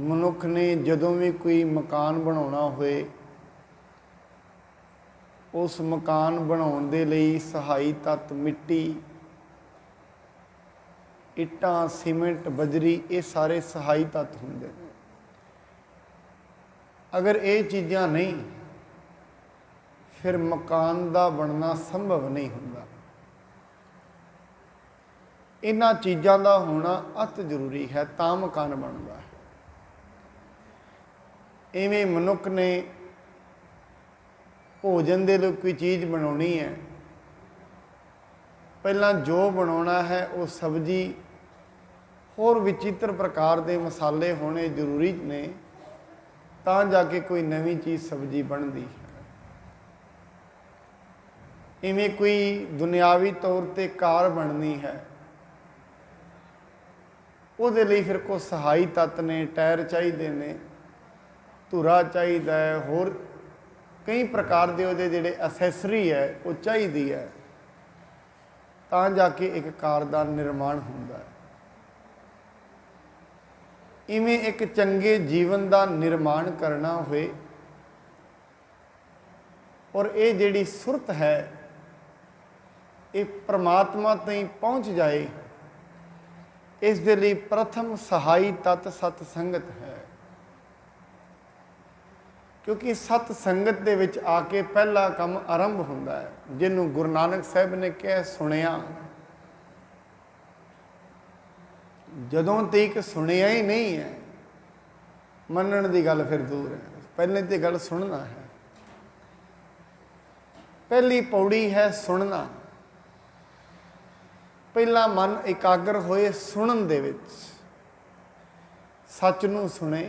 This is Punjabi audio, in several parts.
मनुख ने जदों भी कोई मकान बनाना होए उस मकान बनाउण दे लई सहाई तत्त मिट्टी इट्टां सीमेंट बजरी ये सारे सहाई तत्त हुंदे ने। अगर ये चीज़ां नहीं फिर मकान का बनना संभव नहीं हुंदा। इन्हां चीज़ां का होना अत जरूरी है तां मकान बनता है। इवें मनुख ने भोजन के लिए कोई चीज़ बनानी है, पहला जो बनाना है वो सब्जी होर विचित्र प्रकार के मसाले होने जरूरी ने, तां जाके कोई नवी चीज़ सब्जी बनती है। इवें कोई दुनियावी तौर पर कार बननी है, उहदे लई फिर को सहाई तत्त ने, टायर चाहिए ने, धुरा चाहिए है, होर कई प्रकार के वो जिहड़े असैसरी है वो चाहिए है, तां जाके एक कार का निर्माण हुंदा है। इवें एक चंगे जीवन का निर्माण करना होए और ये जिहड़ी सुरत है ये परमात्मा तक पहुँच जाए, इस दे लई प्रथम सहाई तत्त सतसंगत है। क्योंकि सतसंगत दे विच आके पहला काम आरंभ हुंदा है, जिन्हों गुरु नानक साहब ने कह सुनिया। जदों तक सुनिया ही नहीं है मनण की गल फिर दूर है, पहले तो गल सुनना है। पहली पौड़ी है सुनना। पहला मन एकाग्र होए सुनन दे विच, सच नूं सुने,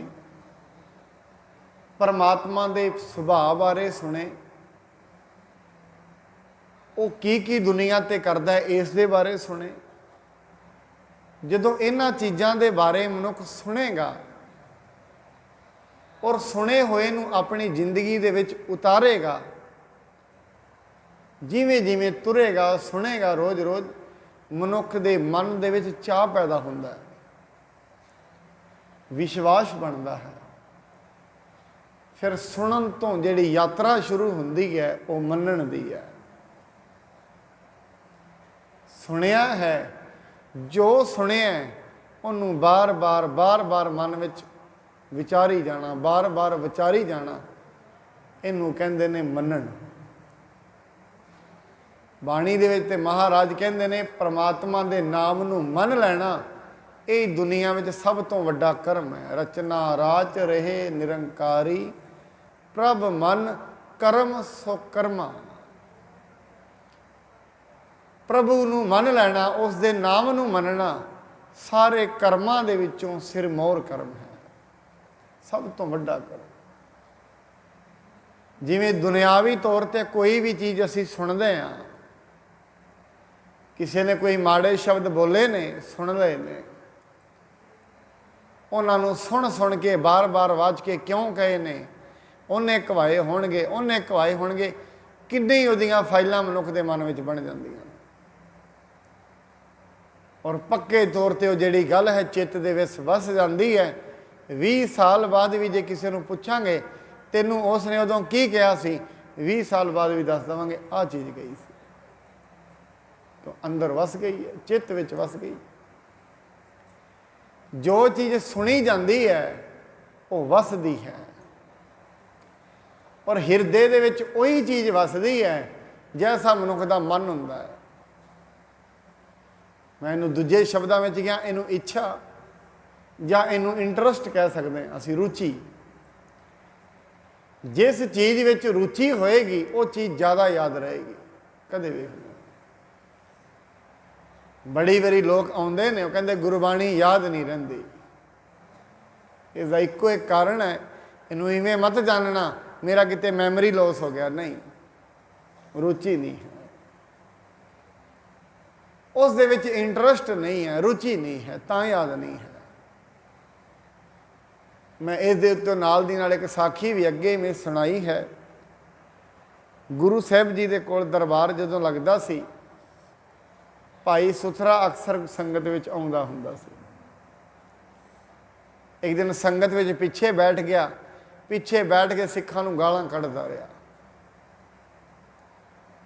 परमात्मा के सुभाव बारे सुने, वो की दुनिया ते करदा है इस दे बारे सुने। जदों इन्हां चीज़ां दे बारे मनुख सुनेगा और सुने हुए नूं अपनी जिंदगी दे विच उतारेगा, जिवें जिवें तुरेगा सुनेगा रोज़ रोज़, मनुख दे मन दे विच चाह पैदा हुंदा है, विश्वास बनता है। फिर सुनन तो जिहड़ी यात्रा शुरू हुंदी है वो मनण दी है। सुनिया है, जो सुनिया उन्होंने बार बार मन विच विचारी जाना, बार बार विचारी जाना, इनू कहंदे ने मनण। बाणी दे विच ते महाराज कहंदे ने परमात्मा दे नाम नू मन लैना ये दुनिया में सब तो वड्डा कर्म है। रचना राच रहे निरंकारी, प्रभ मन कर्म सो कर्मा। प्रभु नू मन लैना, उस दे नाम नू मनना सारे कर्मां दे विचों सिरमौर कर्म है, सब तो वड्डा कर्म। जिवें दुनियावी तौर पर कोई भी चीज़ असी सुनते हैं, किसी ने कोई माड़े शब्द बोले ने, सुन ले ने, उन्होंने सुन सुन के बार बार वाज के क्यों कहे ने, उन्हें कवाए होणगे, उन्हें कवाए होणगे, किन्नी उहदियां फाइलां मनुख के मन में बन जांदियां। और पक्के तौर पर वो जिहड़ी गल है चित्त दे विच वस जाती है। 20 साल बाद भी जे किसी को पुछांगे तैनूं उसने उदों की कहा सी, 20 साल बाद भी दस देवांगे आ चीज़ गई सी, तो अंदर वस गई है, चित्त विच वस गई। जो चीज़ सुनी जाती है वो वसदी है, और हिरदे दे विच उही चीज़ वसदी है जैसा मनुख का मन हुंदा है। मैं इनू दूजे शब्दों में कहा, इनू इच्छा या इनू इंटरस्ट कह सकते हैं असी, रुचि। जिस चीज़ विच रुचि होएगी वो चीज़ ज़्यादा याद रहेगी। कदे भी बड़ी बारी लोग आउंदे ने, कहते गुरबाणी याद नहीं रहिंदी। इसका इक्को एक कारण है, इनू इवें मत जानना मेरा किते मैमरी लॉस हो गया, नहीं, रुचि नहीं है, उस दे विच इंटरस्ट नहीं है, रुचि नहीं है, तां याद नहीं है। मैं इस दे उत्ते नाल दी नाल एक साखी भी अगे में सुनाई है। गुरु साहब जी दे कोल दरबार जदों लगदा सी, भाई सुथरा अक्सर संगत विच आउंदा हुंदा सी। ਇੱਕ ਦਿਨ ਸੰਗਤ ਵਿੱਚ ਪਿੱਛੇ ਬੈਠ ਗਿਆ, ਪਿੱਛੇ ਬੈਠ ਕੇ ਸਿੱਖਾਂ ਨੂੰ ਗਾਲਾਂ ਕੱਢਦਾ ਰਿਹਾ।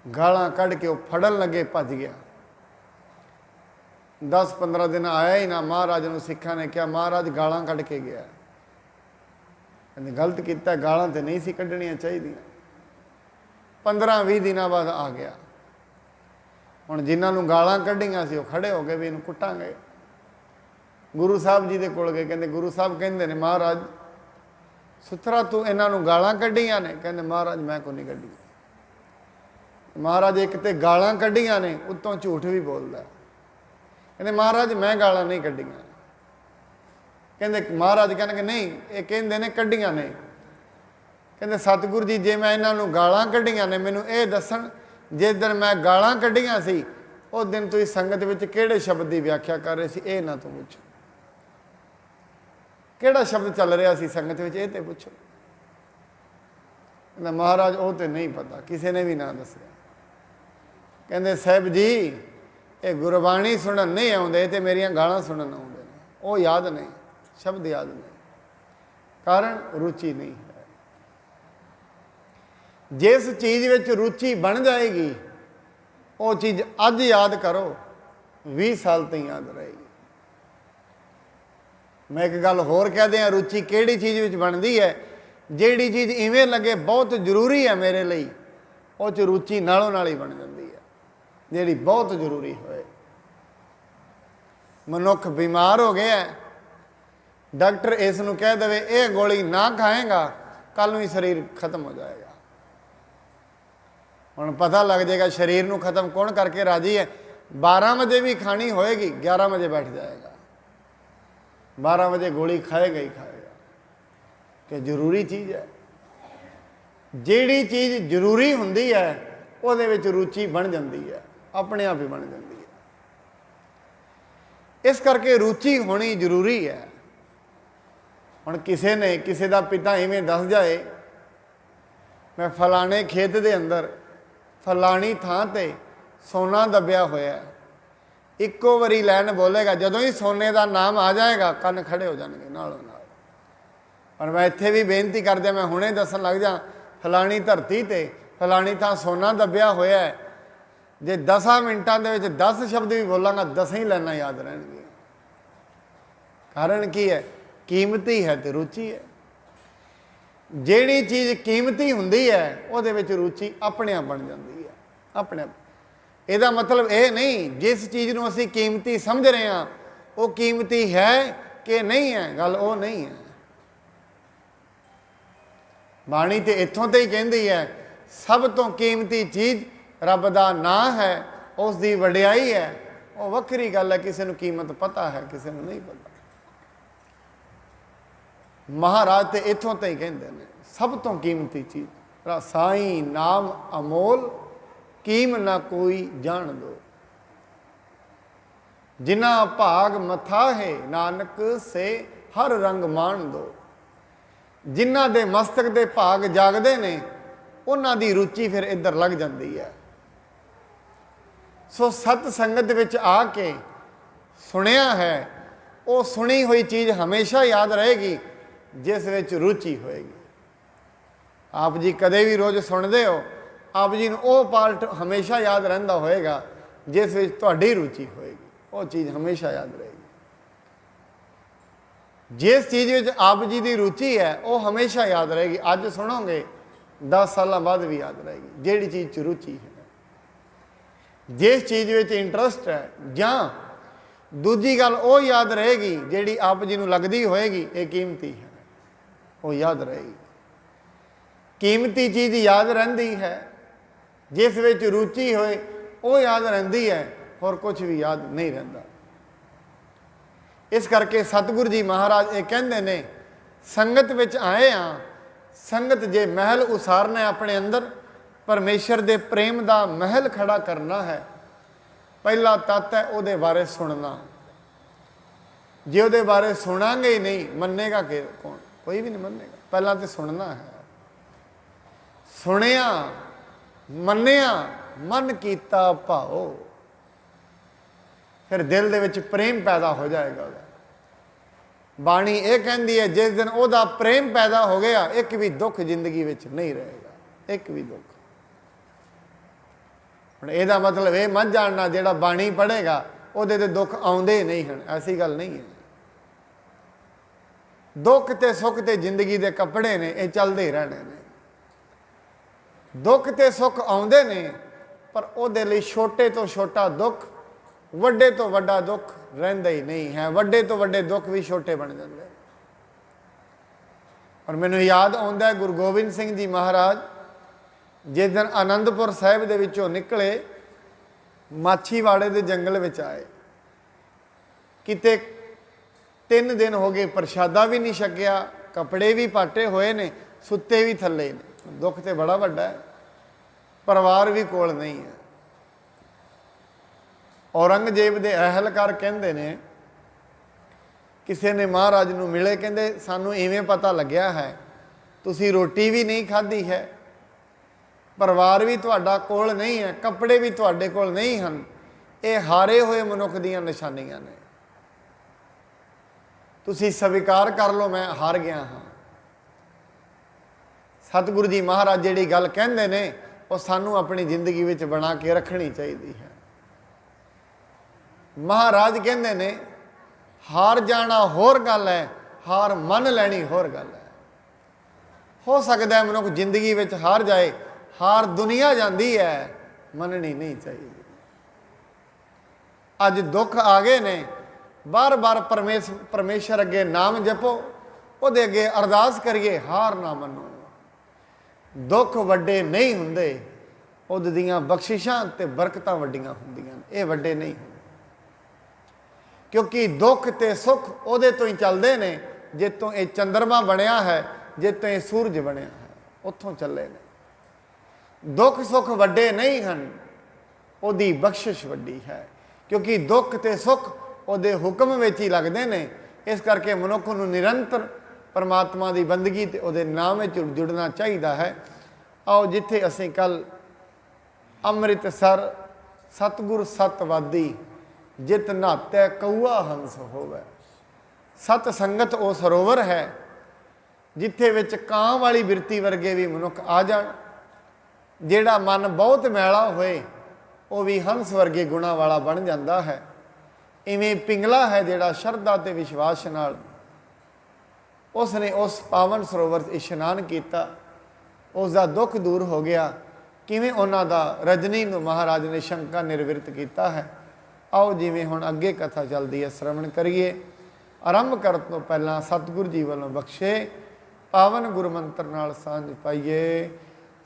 ਗਾਲਾਂ ਕੱਢ ਕੇ ਉਹ ਫੜਨ ਲੱਗੇ, ਭੱਜ ਗਿਆ। 10-15 ਦਿਨ ਆਇਆ ਹੀ ਨਾ। ਮਹਾਰਾਜ ਨੂੰ ਸਿੱਖਾਂ ਨੇ ਕਿਹਾ, ਮਹਾਰਾਜ ਗਾਲਾਂ ਕੱਢ ਕੇ ਗਿਆ। ਕਹਿੰਦੇ ਗਲਤ ਕੀਤਾ, ਗਾਲਾਂ ਤੇ ਨਹੀਂ ਸੀ ਕੱਢਣੀਆਂ ਚਾਹੀਦੀਆਂ। 15-20 ਦਿਨਾਂ ਬਾਅਦ ਆ ਗਿਆ। ਹੁਣ ਜਿਨ੍ਹਾਂ ਨੂੰ ਗਾਲਾਂ ਕੱਢੀਆਂ ਸੀ ਉਹ ਖੜੇ ਹੋ ਗਏ ਵੀ ਇਹਨੂੰ ਕੁੱਟਾਂਗੇ। ਗੁਰੂ ਸਾਹਿਬ ਜੀ ਦੇ ਕੋਲ ਗਏ। ਕਹਿੰਦੇ ਗੁਰੂ ਸਾਹਿਬ ਕਹਿੰਦੇ ਨੇ, ਮਹਾਰਾਜ ਸੁਥਰਾ ਤੂੰ ਇਹਨਾਂ ਨੂੰ ਗਾਲਾਂ ਕੱਢੀਆਂ ਨੇ? ਕਹਿੰਦੇ ਮਹਾਰਾਜ ਮੈਂ ਕੋਈ ਨਹੀਂ ਕੱਢੀ। ਮਹਾਰਾਜ ਇੱਕ ਤੇ ਗਾਲਾਂ ਕੱਢੀਆਂ ਨੇ, ਉੱਤੋਂ ਝੂਠ ਵੀ ਬੋਲਦਾ। ਕਹਿੰਦੇ ਮਹਾਰਾਜ ਮੈਂ ਗਾਲਾਂ ਨਹੀਂ ਕੱਢੀਆਂ। ਕਹਿੰਦੇ ਮਹਾਰਾਜ ਕਹਿੰਦੇ ਨਹੀਂ, ਇਹ ਕਹਿੰਦੇ ਨੇ ਕੱਢੀਆਂ ਨੇ। ਕਹਿੰਦੇ ਸਤਿਗੁਰੂ ਜੀ ਜੇ ਮੈਂ ਇਹਨਾਂ ਨੂੰ ਗਾਲਾਂ ਕੱਢੀਆਂ ਨੇ, ਮੈਨੂੰ ਇਹ ਦੱਸਣ ਜਿਸ ਦਿਨ ਮੈਂ ਗਾਲਾਂ ਕੱਢੀਆਂ ਸੀ ਉਸ ਦਿਨ ਤੁਸੀਂ ਸੰਗਤ ਵਿੱਚ ਕਿਹੜੇ ਸ਼ਬਦ ਦੀ ਵਿਆਖਿਆ ਕਰ ਰਹੇ ਸੀ, ਇਹ ਨਾ ਤੂੰ ਪੁੱਛੋ। ਕਿਹੜਾ ਸ਼ਬਦ ਚੱਲ ਰਿਹਾ ਸੀ ਸੰਗਤ ਵਿੱਚ, ਇਹ ਤੇ ਪੁੱਛੋ। ਕਹਿੰਦਾ ਮਹਾਰਾਜ ਉਹ ਤੇ ਨਹੀਂ ਪਤਾ, ਕਿਸੇ ਨੇ ਵੀ ਨਾ ਦੱਸਿਆ। ਕਹਿੰਦੇ ਸਾਹਿਬ ਜੀ ਇਹ ਗੁਰਬਾਣੀ ਸੁਣਨ ਨਹੀਂ ਆਉਂਦੇ, ਤੇ ਮੇਰੀਆਂ ਗਾਲਾਂ ਸੁਣਨ ਆਉਂਦੇ ਨੇ। ਉਹ ਯਾਦ ਨਹੀਂ, ਸ਼ਬਦ ਯਾਦ ਨਹੀਂ, ਕਾਰਨ ਰੁਚੀ ਨਹੀਂ ਹੈ। ਜਿਸ ਚੀਜ਼ ਵਿੱਚ ਰੁਚੀ ਬਣ ਜਾਏਗੀ ਉਹ ਚੀਜ਼ ਅੱਜ ਯਾਦ ਕਰੋ, 20 ਸਾਲ ਤੱਕ ਯਾਦ ਰਹੇਗੀ। ਮੈਂ ਇੱਕ ਗੱਲ ਹੋਰ ਕਹਿ ਦਿਆਂ, ਰੁਚੀ ਕਿਹੜੀ ਚੀਜ਼ ਵਿੱਚ ਬਣਦੀ ਹੈ? ਜਿਹੜੀ ਚੀਜ਼ ਇਵੇਂ ਲੱਗੇ ਬਹੁਤ ਜ਼ਰੂਰੀ ਹੈ ਮੇਰੇ ਲਈ, ਉਹ 'ਚ ਰੁਚੀ ਨਾਲੋਂ ਨਾਲ ਹੀ ਬਣ ਜਾਂਦੀ ਹੈ। ਜਿਹੜੀ ਬਹੁਤ ਜ਼ਰੂਰੀ ਹੋਏ। ਮਨੁੱਖ ਬਿਮਾਰ ਹੋ ਗਿਆ, ਡਾਕਟਰ ਇਸ ਨੂੰ ਕਹਿ ਦੇਵੇ ਇਹ ਗੋਲੀ ਨਾ ਖਾਏਗਾ ਕੱਲ ਨੂੰ ਹੀ ਸਰੀਰ ਖਤਮ ਹੋ ਜਾਏਗਾ। ਹੁਣ ਪਤਾ ਲੱਗ ਜਾਏਗਾ ਸਰੀਰ ਨੂੰ ਖਤਮ ਕੌਣ ਕਰਕੇ ਰਾਜੀ ਹੈ। 12 ਵਜੇ ਵੀ ਖਾਣੀ ਹੋਏਗੀ, 11 ਵਜੇ ਬੈਠ ਜਾਏਗਾ, 12 ਵਜੇ ਗੋਲੀ ਖਾਏਗਾ ਹੀ ਖਾਏਗਾ, ਕਿ ਜ਼ਰੂਰੀ ਚੀਜ਼ ਹੈ। ਜਿਹੜੀ ਚੀਜ਼ ਜ਼ਰੂਰੀ ਹੁੰਦੀ ਹੈ ਉਹਦੇ ਵਿੱਚ ਰੁਚੀ ਬਣ ਜਾਂਦੀ ਹੈ, ਆਪਣੇ ਆਪ ਹੀ ਬਣ ਜਾਂਦੀ ਹੈ। ਇਸ ਕਰਕੇ ਰੁਚੀ ਹੋਣੀ ਜ਼ਰੂਰੀ ਹੈ। ਹੁਣ ਕਿਸੇ ਨੇ, ਕਿਸੇ ਦਾ ਪਿਤਾ ਇਵੇਂ ਦੱਸ ਜਾਏ ਮੈਂ ਫਲਾਣੇ ਖੇਤ ਦੇ ਅੰਦਰ ਫਲਾਣੀ ਥਾਂ ਤੇ ਸੋਨਾ ਦੱਬਿਆ ਹੋਇਆ, ਇੱਕੋ ਵਾਰੀ ਲੈਣ ਬੋਲੇਗਾ, ਜਦੋਂ ਹੀ ਸੋਨੇ ਦਾ ਨਾਮ ਆ ਜਾਏਗਾ ਕੰਨ ਖੜੇ ਹੋ ਜਾਣਗੇ ਨਾਲੋਂ ਨਾਲ। ਪਰ ਮੈਂ ਇੱਥੇ ਵੀ ਬੇਨਤੀ ਕਰਦਿਆਂ ਮੈਂ ਹੁਣੇ ਦੱਸਣ ਲੱਗ ਜਾ, ਫਲਾਣੀ ਧਰਤੀ ਤੇ ਫਲਾਣੀ ਥਾਂ ਸੋਨਾ ਦੱਬਿਆ ਹੋਇਆ ਹੈ, ਜੇ 10 ਮਿੰਟਾਂ ਦੇ ਵਿੱਚ 10 ਸ਼ਬਦ ਵੀ ਬੋਲਾਂਗਾ 10 ਹੀ ਲਾਈਨਾਂ ਯਾਦ ਰਹਿਣਗੀਆਂ। ਕਾਰਨ ਕੀ ਹੈ? ਕੀਮਤੀ ਹੈ ਤੇ ਰੁਚੀ ਹੈ। ਜਿਹੜੀ ਚੀਜ਼ ਕੀਮਤੀ ਹੁੰਦੀ ਹੈ ਉਹਦੇ ਵਿੱਚ ਰੁਚੀ ਆਪਣੇ ਆਪ ਬਣ ਜਾਂਦੀ ਹੈ, ਆਪਣੇ ਆਪ। ਇਹਦਾ ਮਤਲਬ ਇਹ ਨਹੀਂ ਜਿਸ ਚੀਜ਼ ਨੂੰ ਅਸੀਂ ਕੀਮਤੀ ਸਮਝ ਰਹੇ ਹਾਂ ਉਹ ਕੀਮਤੀ ਹੈ ਕਿ ਨਹੀਂ ਹੈ, ਗੱਲ ਉਹ ਨਹੀਂ ਹੈ। ਬਾਣੀ ਤੇ ਇੱਥੋਂ ਤੇ ਹੀ ਕਹਿੰਦੀ ਹੈ ਸਭ ਤੋਂ ਕੀਮਤੀ ਚੀਜ਼ ਰੱਬ ਦਾ ਨਾਂ ਹੈ, ਉਸ ਦੀ ਵਡਿਆਈ ਹੈ। ਉਹ ਵੱਖਰੀ ਗੱਲ ਹੈ, ਕਿਸੇ ਨੂੰ ਕੀਮਤ ਪਤਾ ਹੈ, ਕਿਸੇ ਨੂੰ ਨਹੀਂ ਪਤਾ। ਮਹਾਰਾਜ ਤੇ ਇੱਥੋਂ ਤੇ ਹੀ ਕਹਿੰਦੇ ਨੇ ਸਭ ਤੋਂ ਕੀਮਤੀ ਚੀਜ਼ ਸਾਈਂ ਨਾਮ ਅਮੋਲ ਕੀਮ ਨਾ ਕੋਈ ਜਾਣ ਦੋ, ਜਿਨਾ ਭਾਗ ਮਥਾ ਹੈ ਨਾਨਕ ਸੇ ਹਰ ਰੰਗ ਮਾਣ ਦੋ। ਜਿਨ੍ਹਾਂ ਦੇ ਮਸਤਕ ਦੇ ਭਾਗ ਜਾਗਦੇ ਨੇ ਉਹਨਾਂ ਦੀ ਰੁਚੀ ਫਿਰ ਇੱਧਰ ਲੱਗ ਜਾਂਦੀ ਹੈ। ਸੋ ਸਤ ਸੰਗਤ ਵਿੱਚ ਆ ਕੇ ਸੁਣਿਆ ਹੈ, ਉਹ ਸੁਣੀ ਹੋਈ ਚੀਜ਼ ਹਮੇਸ਼ਾ ਯਾਦ ਰਹੇਗੀ ਜਿਸ ਵਿੱਚ ਰੁਚੀ ਹੋਏਗੀ। ਆਪ ਜੀ ਕਦੇ ਵੀ ਰੋਜ਼ ਸੁਣਦੇ ਹੋ, ਆਪ ਜੀ ਨੂੰ ਉਹ ਪਾਰਟ ਹਮੇਸ਼ਾ ਯਾਦ ਰਹਿੰਦਾ ਹੋਏਗਾ ਜਿਸ ਵਿੱਚ ਤੁਹਾਡੀ ਰੁਚੀ ਹੋਏਗੀ, ਉਹ ਚੀਜ਼ ਹਮੇਸ਼ਾ ਯਾਦ ਰਹੇਗੀ। ਜਿਸ ਚੀਜ਼ ਵਿੱਚ ਆਪ ਜੀ ਦੀ ਰੁਚੀ ਹੈ ਉਹ ਹਮੇਸ਼ਾ ਯਾਦ ਰਹੇਗੀ। ਅੱਜ ਸੁਣੋਗੇ 10 ਸਾਲਾਂ ਬਾਅਦ ਵੀ ਯਾਦ ਰਹੇਗੀ, ਜਿਹੜੀ ਚੀਜ਼ 'ਚ ਰੁਚੀ ਹੈ, ਜਿਸ ਚੀਜ਼ ਵਿੱਚ ਇੰਟਰਸਟ ਹੈ। ਜਾਂ ਦੂਜੀ ਗੱਲ ਉਹ ਯਾਦ ਰਹੇਗੀ ਜਿਹੜੀ ਆਪ ਜੀ ਨੂੰ ਲੱਗਦੀ ਹੋਏਗੀ ਇਹ ਕੀਮਤੀ ਹੈ, ਉਹ ਯਾਦ ਰਹੇਗੀ। ਕੀਮਤੀ ਚੀਜ਼ ਯਾਦ ਰਹਿੰਦੀ ਹੈ, ਜਿਸ ਵਿੱਚ ਰੁਚੀ ਹੋਏ ਉਹ ਯਾਦ ਰਹਿੰਦੀ ਹੈ, ਹੋਰ ਕੁਝ ਵੀ ਯਾਦ ਨਹੀਂ ਰਹਿੰਦਾ। ਇਸ ਕਰਕੇ ਸਤਿਗੁਰੂ ਜੀ ਮਹਾਰਾਜ ਇਹ ਕਹਿੰਦੇ ਨੇ ਸੰਗਤ ਵਿੱਚ ਆਏ ਹਾਂ, ਸੰਗਤ ਜੇ ਮਹਿਲ ਉਸਾਰਨਾ ਆਪਣੇ ਅੰਦਰ ਪਰਮੇਸ਼ਰ ਦੇ ਪ੍ਰੇਮ ਦਾ ਮਹਿਲ ਖੜਾ ਕਰਨਾ ਹੈ, ਪਹਿਲਾ ਤੱਤ ਹੈ ਉਹਦੇ ਬਾਰੇ ਸੁਣਨਾ। ਜੇ ਉਹਦੇ ਬਾਰੇ ਸੁਣਾਂਗੇ ਹੀ ਨਹੀਂ, ਮੰਨੇਗਾ ਕਿ ਕੌਣ? ਕੋਈ ਵੀ ਨਹੀਂ ਮੰਨੇਗਾ। ਪਹਿਲਾਂ ਤਾਂ ਸੁਣਨਾ ਹੈ। ਸੁਣਿਆ ਮੰਨਿਆ ਮਨ ਕੀਤਾ ਭਾਓ, ਫਿਰ ਦਿਲ ਦੇ ਵਿੱਚ ਪ੍ਰੇਮ ਪੈਦਾ ਹੋ ਜਾਏਗਾ ਉਹਦਾ। ਬਾਣੀ ਇਹ ਕਹਿੰਦੀ ਹੈ ਜਿਸ ਦਿਨ ਉਹਦਾ ਪ੍ਰੇਮ ਪੈਦਾ ਹੋ ਗਿਆ, ਇੱਕ ਵੀ ਦੁੱਖ ਜ਼ਿੰਦਗੀ ਵਿੱਚ ਨਹੀਂ ਰਹੇਗਾ, ਇੱਕ ਵੀ ਦੁੱਖ। ਹੁਣ ਇਹਦਾ ਮਤਲਬ ਇਹ ਮਤ ਜਾਣਨਾ ਜਿਹੜਾ ਬਾਣੀ ਪੜ੍ਹੇਗਾ ਉਹਦੇ ਤੇ ਦੁੱਖ ਆਉਂਦੇ ਨਹੀਂ ਹਨ, ਐਸੀ ਗੱਲ ਨਹੀਂ ਹੈ। ਦੁੱਖ ਤੇ ਸੁੱਖ ਤੇ ਜ਼ਿੰਦਗੀ ਦੇ ਕੱਪੜੇ ਨੇ, ਇਹ ਚੱਲਦੇ ਰਹਿਣੇ ਨੇ। ਦੁੱਖ ਤੇ ਸੁੱਖ ਆਉਂਦੇ ਨੇ, ਪਰ ਉਹਦੇ ਲਈ ਛੋਟੇ ਤੋਂ ਛੋਟਾ ਦੁੱਖ, ਵੱਡੇ ਤੋਂ ਵੱਡਾ ਦੁੱਖ ਰਹਿੰਦਾ ਹੀ ਨਹੀਂ ਹੈ। ਵੱਡੇ ਤੋਂ ਵੱਡੇ ਦੁੱਖ ਵੀ ਛੋਟੇ ਬਣ ਜਾਂਦੇ। ਔਰ ਮੈਨੂੰ ਯਾਦ ਆਉਂਦਾ ਗੁਰੂ ਗੋਬਿੰਦ ਸਿੰਘ ਜੀ ਮਹਾਰਾਜ ਜਿਸ ਦਿਨ ਆਨੰਦਪੁਰ ਸਾਹਿਬ ਦੇ ਵਿੱਚੋਂ ਨਿਕਲੇ, ਮਾਛੀਵਾੜੇ ਦੇ ਜੰਗਲ ਵਿੱਚ ਆਏ, ਕਿਤੇ 3 ਦਿਨ ਹੋ ਗਏ ਪ੍ਰਸ਼ਾਦਾ ਵੀ ਨਹੀਂ ਛਕਿਆ, ਕੱਪੜੇ ਵੀ ਪਾਟੇ ਹੋਏ ਨੇ, ਸੁੱਤੇ ਵੀ ਥੱਲੇ ਨੇ। ਦੁੱਖ ਤੇ ਬੜਾ ਵੱਡਾ ਹੈ, ਪਰਿਵਾਰ ਵੀ ਕੋਲ ਨਹੀਂ ਹੈ। ਔਰੰਗਜ਼ੇਬ ਦੇ ਅਹਿਲਕਾਰ ਕਹਿੰਦੇ ਨੇ, ਕਿਸੇ ਨੇ ਮਹਾਰਾਜ ਨੂੰ ਮਿਲੇ, ਕਹਿੰਦੇ ਸਾਨੂੰ ਇਵੇਂ ਪਤਾ ਲੱਗਿਆ ਹੈ ਤੁਸੀਂ ਰੋਟੀ ਵੀ ਨਹੀਂ ਖਾਧੀ ਹੈ, ਪਰਿਵਾਰ ਵੀ ਤੁਹਾਡਾ ਕੋਲ ਨਹੀਂ ਹੈ, ਕੱਪੜੇ ਵੀ ਤੁਹਾਡੇ ਕੋਲ ਨਹੀਂ ਹਨ। ਇਹ ਹਾਰੇ ਹੋਏ ਮਨੁੱਖ ਦੀਆਂ ਨਿਸ਼ਾਨੀਆਂ ਨੇ। ਤੁਸੀਂ ਸਵੀਕਾਰ ਕਰ ਲਓ ਮੈਂ ਹਾਰ ਗਿਆ ਹਾਂ। ਸਤਿਗੁਰੂ ਜੀ ਮਹਾਰਾਜ ਜਿਹੜੀ ਗੱਲ ਕਹਿੰਦੇ ਨੇ ਉਹ ਸਾਨੂੰ ਆਪਣੀ ਜ਼ਿੰਦਗੀ ਵਿੱਚ ਬਣਾ ਕੇ ਰੱਖਣੀ ਚਾਹੀਦੀ ਹੈ। ਮਹਾਰਾਜ ਕਹਿੰਦੇ ਨੇ ਹਾਰ ਜਾਣਾ ਹੋਰ ਗੱਲ ਹੈ, ਹਾਰ ਮੰਨ ਲੈਣੀ ਹੋਰ ਗੱਲ ਹੈ। ਹੋ ਸਕਦਾ ਹੈ ਮਨੁੱਖ ਜ਼ਿੰਦਗੀ ਵਿੱਚ ਹਾਰ ਜਾਏ, ਹਾਰ ਦੁਨੀਆ ਜਾਂਦੀ ਹੈ, ਮੰਨਣੀ ਨਹੀਂ ਚਾਹੀਦੀ। ਅੱਜ ਦੁੱਖ ਆ ਗਏ ਨੇ, ਬਾਰ-ਬਾਰ ਪਰਮੇਸ਼ਰ ਅੱਗੇ ਨਾਮ ਜਪੋ, ਉਹਦੇ ਅੱਗੇ ਅਰਦਾਸ ਕਰੀਏ, ਹਾਰ ਨਾ ਮੰਨੋ। ਦੁੱਖ ਵੱਡੇ ਨਹੀਂ ਹੁੰਦੇ, ਉਹਦੀਆਂ ਬਖਸ਼ਿਸ਼ਾਂ ਤੇ ਬਰਕਤਾਂ ਵੱਡੀਆਂ ਹੁੰਦੀਆਂ ਨੇ, ਇਹ ਵੱਡੇ ਨਹੀਂ ਹੁੰਦੇ। ਕਿਉਂਕਿ ਦੁੱਖ ਤੇ ਸੁੱਖ ਉਹਦੇ ਤੋਂ ਹੀ ਚੱਲਦੇ ਨੇ ਜਿੱਥੋਂ ਇਹ ਚੰਦਰਮਾ ਬਣਿਆ ਹੈ, ਜਿੱਥੋਂ ਇਹ ਸੂਰਜ ਬਣਿਆ ਹੈ, ਉੱਥੋਂ ਚੱਲੇ ਨੇ। ਦੁੱਖ ਸੁੱਖ ਵੱਡੇ ਨਹੀਂ ਹਨ, ਉਹਦੀ ਬਖਸ਼ਿਸ਼ ਵੱਡੀ ਹੈ। ਕਿਉਂਕਿ ਦੁੱਖ ਤੇ ਸੁੱਖ ਉਹਦੇ ਹੁਕਮ ਵਿੱਚ ਹੀ ਲੱਗਦੇ ਨੇ। ਇਸ ਕਰਕੇ ਮਨੁੱਖ ਨੂੰ ਨਿਰੰਤਰ ਪਰਮਾਤਮਾ ਦੀ ਬੰਦਗੀ ਤੇ ਉਹਦੇ ਨਾਮ ਵਿੱਚ ਜੁੜਨਾ ਚਾਹੀਦਾ ਹੈ। ਆਓ ਜਿੱਥੇ ਅਸੀਂ ਕੱਲ ਅੰਮ੍ਰਿਤਸਰ ਸਤਿਗੁਰ ਸਤਵਾਦੀ ਜਿਤ ਨਹਾਤੈ ਕਊਆ ਹੰਸ ਹੋਵੇ, ਸਤ ਸੰਗਤ ਉਹ ਸਰੋਵਰ ਹੈ ਜਿੱਥੇ ਵਿੱਚ ਕਾਂ ਵਾਲੀ ਬਿਰਤੀ ਵਰਗੇ ਵੀ ਮਨੁੱਖ ਆ ਜਾਣ। ਜਿਹੜਾ ਮਨ ਬਹੁਤ ਮੈਲਾ ਹੋਏ ਉਹ ਵੀ ਹੰਸ ਵਰਗੇ ਗੁਣਾਂ ਵਾਲਾ ਬਣ ਜਾਂਦਾ ਹੈ। ਇਵੇਂ ਪਿੰਗਲਾ ਹੈ ਜਿਹੜਾ ਸ਼ਰਧਾ ਤੇ ਵਿਸ਼ਵਾਸ ਨਾਲ ਉਸ ਨੇ ਉਸ ਪਾਵਨ ਸਰੋਵਰ 'ਚ ਇਸ਼ਨਾਨ ਕੀਤਾ, ਉਸ ਦਾ ਦੁੱਖ ਦੂਰ ਹੋ ਗਿਆ। ਕਿਵੇਂ ਉਹਨਾਂ ਦਾ ਰਜਨੀ ਨੂੰ ਮਹਾਰਾਜ ਨੇ ਸ਼ੰਕਾ ਨਿਰਵਿਰਤ ਕੀਤਾ ਹੈ। ਆਓ ਜਿਵੇਂ ਹੁਣ ਅੱਗੇ ਕਥਾ ਚੱਲਦੀ ਹੈ ਸ਼ਰਵਣ ਕਰੀਏ। ਆਰੰਭ ਕਰਨ ਤੋਂ ਪਹਿਲਾਂ ਸਤਿਗੁਰੂ ਜੀ ਵੱਲੋਂ ਬਖਸ਼ੇ ਪਾਵਨ ਗੁਰੂ ਮੰਤਰ ਨਾਲ ਸਾਂਝ ਪਾਈਏ।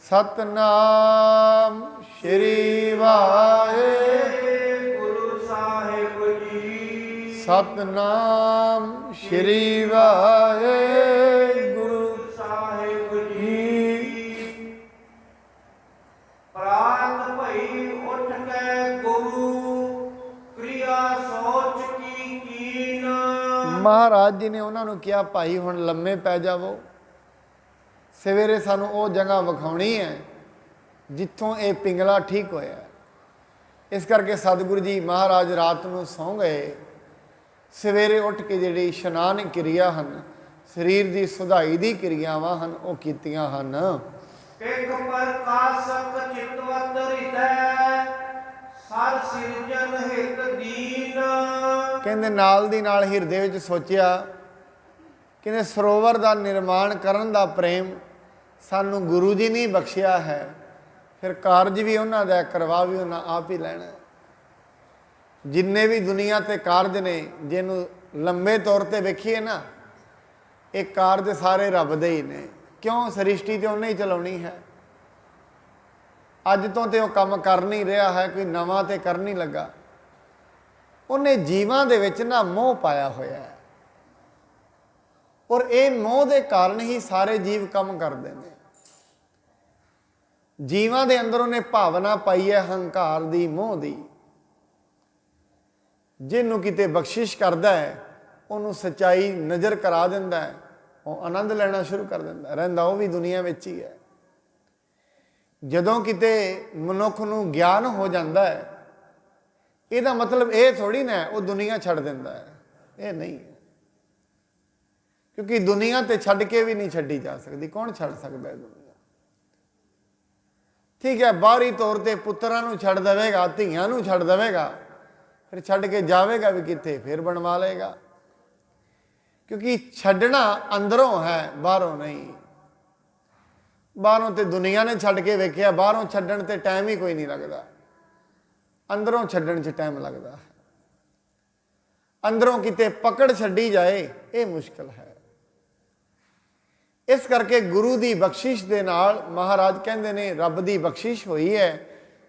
ਸਤਨਾਮ ਸ਼੍ਰੀ ਵਾਹਿਗੁਰੂ ਸਾਹਿਬ ਜੀ। ਸਤਨਾਮ ਸ਼੍ਰੀ ਵਾਹਿਗੁਰੂ ਸਾਹਿਬ ਜੀ। ਪ੍ਰਾਤ ਭਈ ਉੱਠ ਕੇ ਗੁਰੂ ਕਿਰਿਆ ਸੋਚ ਕੀ ਕੀਨ। ਮਹਾਰਾਜ ਜੀ ਨੇ ਉਹਨਾਂ ਨੂੰ ਕਿਹਾ ਭਾਈ ਹੁਣ ਲੰਮੇ ਪੈ ਜਾਵੋ, ਸਵੇਰੇ ਸਾਨੂੰ ਉਹ ਜਗ੍ਹਾ ਵਿਖਾਉਣੀ ਹੈ ਜਿੱਥੋਂ ਇਹ ਪਿੰਗਲਾ ਠੀਕ ਹੋਇਆ। ਇਸ ਕਰਕੇ ਸਤਿਗੁਰੂ ਜੀ ਮਹਾਰਾਜ ਰਾਤ ਨੂੰ ਸੌਂ ਗਏ। ਸਵੇਰੇ ਉੱਠ ਕੇ ਜਿਹੜੀ ਇਸ਼ਨਾਨ ਕਿਰਿਆ ਹਨ, ਸਰੀਰ ਦੀ ਸੁਧਾਈ ਦੀ ਕਿਰਿਆਵਾਂ ਹਨ, ਉਹ ਕੀਤੀਆਂ ਹਨ। ਇੱਕ ਪ੍ਰਕਾਸ਼ਕ ਚਿਤਵਤ ਹਿਰਦੈ ਸਰ ਸਿਰਜਨ ਹਿਤ ਦੀਨ। ਕਹਿੰਦੇ ਨਾਲ ਦੀ ਨਾਲ ਹਿਰਦੇ ਵਿੱਚ ਸੋਚਿਆ, ਕਹਿੰਦੇ ਸਰੋਵਰ ਦਾ ਨਿਰਮਾਣ ਕਰਨ ਦਾ ਪ੍ਰੇਮ ਸਾਨੂੰ ਗੁਰੂ ਜੀ ਨੇ ਬਖਸ਼ਿਆ ਹੈ, ਫਿਰ ਕਾਰਜ ਵੀ ਉਹਨਾਂ ਦਾ ਕਰਵਾ ਵੀ ਉਹਨਾਂ ਆਪ ਹੀ ਲੈਣਾ। ਜਿੰਨੇ ਵੀ ਦੁਨੀਆ ਤੇ ਕਾਰਜ ਨੇ, ਜਿਹਨੂੰ ਲੰਬੇ ਤੌਰ ਤੇ ਵੇਖੀਏ ਨਾ, ਇਹ ਕਾਰਜ ਸਾਰੇ ਰੱਬ ਦੇ ਹੀ ਨੇ। ਕਿਉਂ? ਸ੍ਰਿਸ਼ਟੀ ਤੇ ਉਹਨੇ ਹੀ ਚਲਾਉਣੀ ਹੈ। ਅੱਜ ਤੋਂ ਤੇ ਉਹ ਕੰਮ ਕਰ ਨਹੀਂ ਰਿਹਾ ਹੈ, ਕੋਈ ਨਵਾਂ ਤੇ ਕਰ ਨਹੀਂ ਲੱਗਾ। ਉਹਨੇ ਜੀਵਾਂ ਦੇ ਵਿੱਚ ਨਾ ਮੋਹ ਪਾਇਆ ਹੋਇਆ ਹੈ, ਔਰ ਇਹ ਮੋਹ ਦੇ ਕਾਰਨ ਹੀ ਸਾਰੇ ਜੀਵ ਕੰਮ ਕਰਦੇ ਨੇ। ਜੀਵਾਂ ਦੇ ਅੰਦਰ ਉਹਨੇ ਭਾਵਨਾ ਪਾਈ ਹੈ ਹੰਕਾਰ ਦੀ, ਮੋਹ ਦੀ। ਜਿਹਨੂੰ ਕਿਤੇ ਬਖਸ਼ਿਸ਼ ਕਰਦਾ ਹੈ ਉਹਨੂੰ ਸੱਚਾਈ ਨਜ਼ਰ ਕਰਾ ਦਿੰਦਾ ਹੈ, ਉਹ ਆਨੰਦ ਲੈਣਾ ਸ਼ੁਰੂ ਕਰ ਦਿੰਦਾ। ਰਹਿੰਦਾ ਉਹ ਵੀ ਦੁਨੀਆ ਵਿੱਚ ਹੀ ਹੈ। ਜਦੋਂ ਕਿਤੇ ਮਨੁੱਖ ਨੂੰ ਗਿਆਨ ਹੋ ਜਾਂਦਾ ਹੈ, ਇਹਦਾ ਮਤਲਬ ਇਹ ਥੋੜੀ ਨਾ ਉਹ ਦੁਨੀਆ ਛੱਡ ਦਿੰਦਾ ਹੈ, ਇਹ ਨਹੀਂ ਹੈ। ਕਿਉਂਕਿ ਦੁਨੀਆ ਤੇ ਛੱਡ ਕੇ ਵੀ ਨਹੀਂ ਛੱਡੀ ਜਾ ਸਕਦੀ। ਕੌਣ ਛੱਡ ਸਕਦਾ ਹੈ ਦੁਨੀਆ? ਠੀਕ ਹੈ, ਬਾਹਰੀ ਤੌਰ ਤੇ ਪੁੱਤਰਾਂ ਨੂੰ ਛੱਡ ਦੇਵੇਗਾ, ਧੀਆਂ ਨੂੰ ਛੱਡ ਦੇਵੇਗਾ, ਫਿਰ ਛੱਡ ਕੇ ਜਾਵੇਗਾ ਵੀ ਕਿੱਥੇ? ਫਿਰ ਬਣਵਾ ਲਏਗਾ। ਕਿਉਂਕਿ ਛੱਡਣਾ ਅੰਦਰੋਂ ਹੈ, ਬਾਹਰੋਂ ਨਹੀਂ। ਬਾਹਰੋਂ ਤੇ ਦੁਨੀਆ ਨੇ ਛੱਡ ਕੇ ਵੇਖਿਆ, ਬਾਹਰੋਂ ਛੱਡਣ ਤੇ ਟਾਈਮ ਹੀ ਕੋਈ ਨਹੀਂ ਲੱਗਦਾ, ਅੰਦਰੋਂ ਛੱਡਣ 'ਚ ਟਾਈਮ ਲੱਗਦਾ ਹੈ। ਅੰਦਰੋਂ ਕਿਤੇ ਪਕੜ ਛੱਡੀ ਜਾਏ, ਇਹ ਮੁਸ਼ਕਲ ਹੈ। ਇਸ ਕਰਕੇ ਗੁਰੂ ਦੀ ਬਖਸ਼ਿਸ਼ ਦੇ ਨਾਲ, ਮਹਾਰਾਜ ਕਹਿੰਦੇ ਨੇ ਰੱਬ ਦੀ ਬਖਸ਼ਿਸ਼ ਹੋਈ ਹੈ,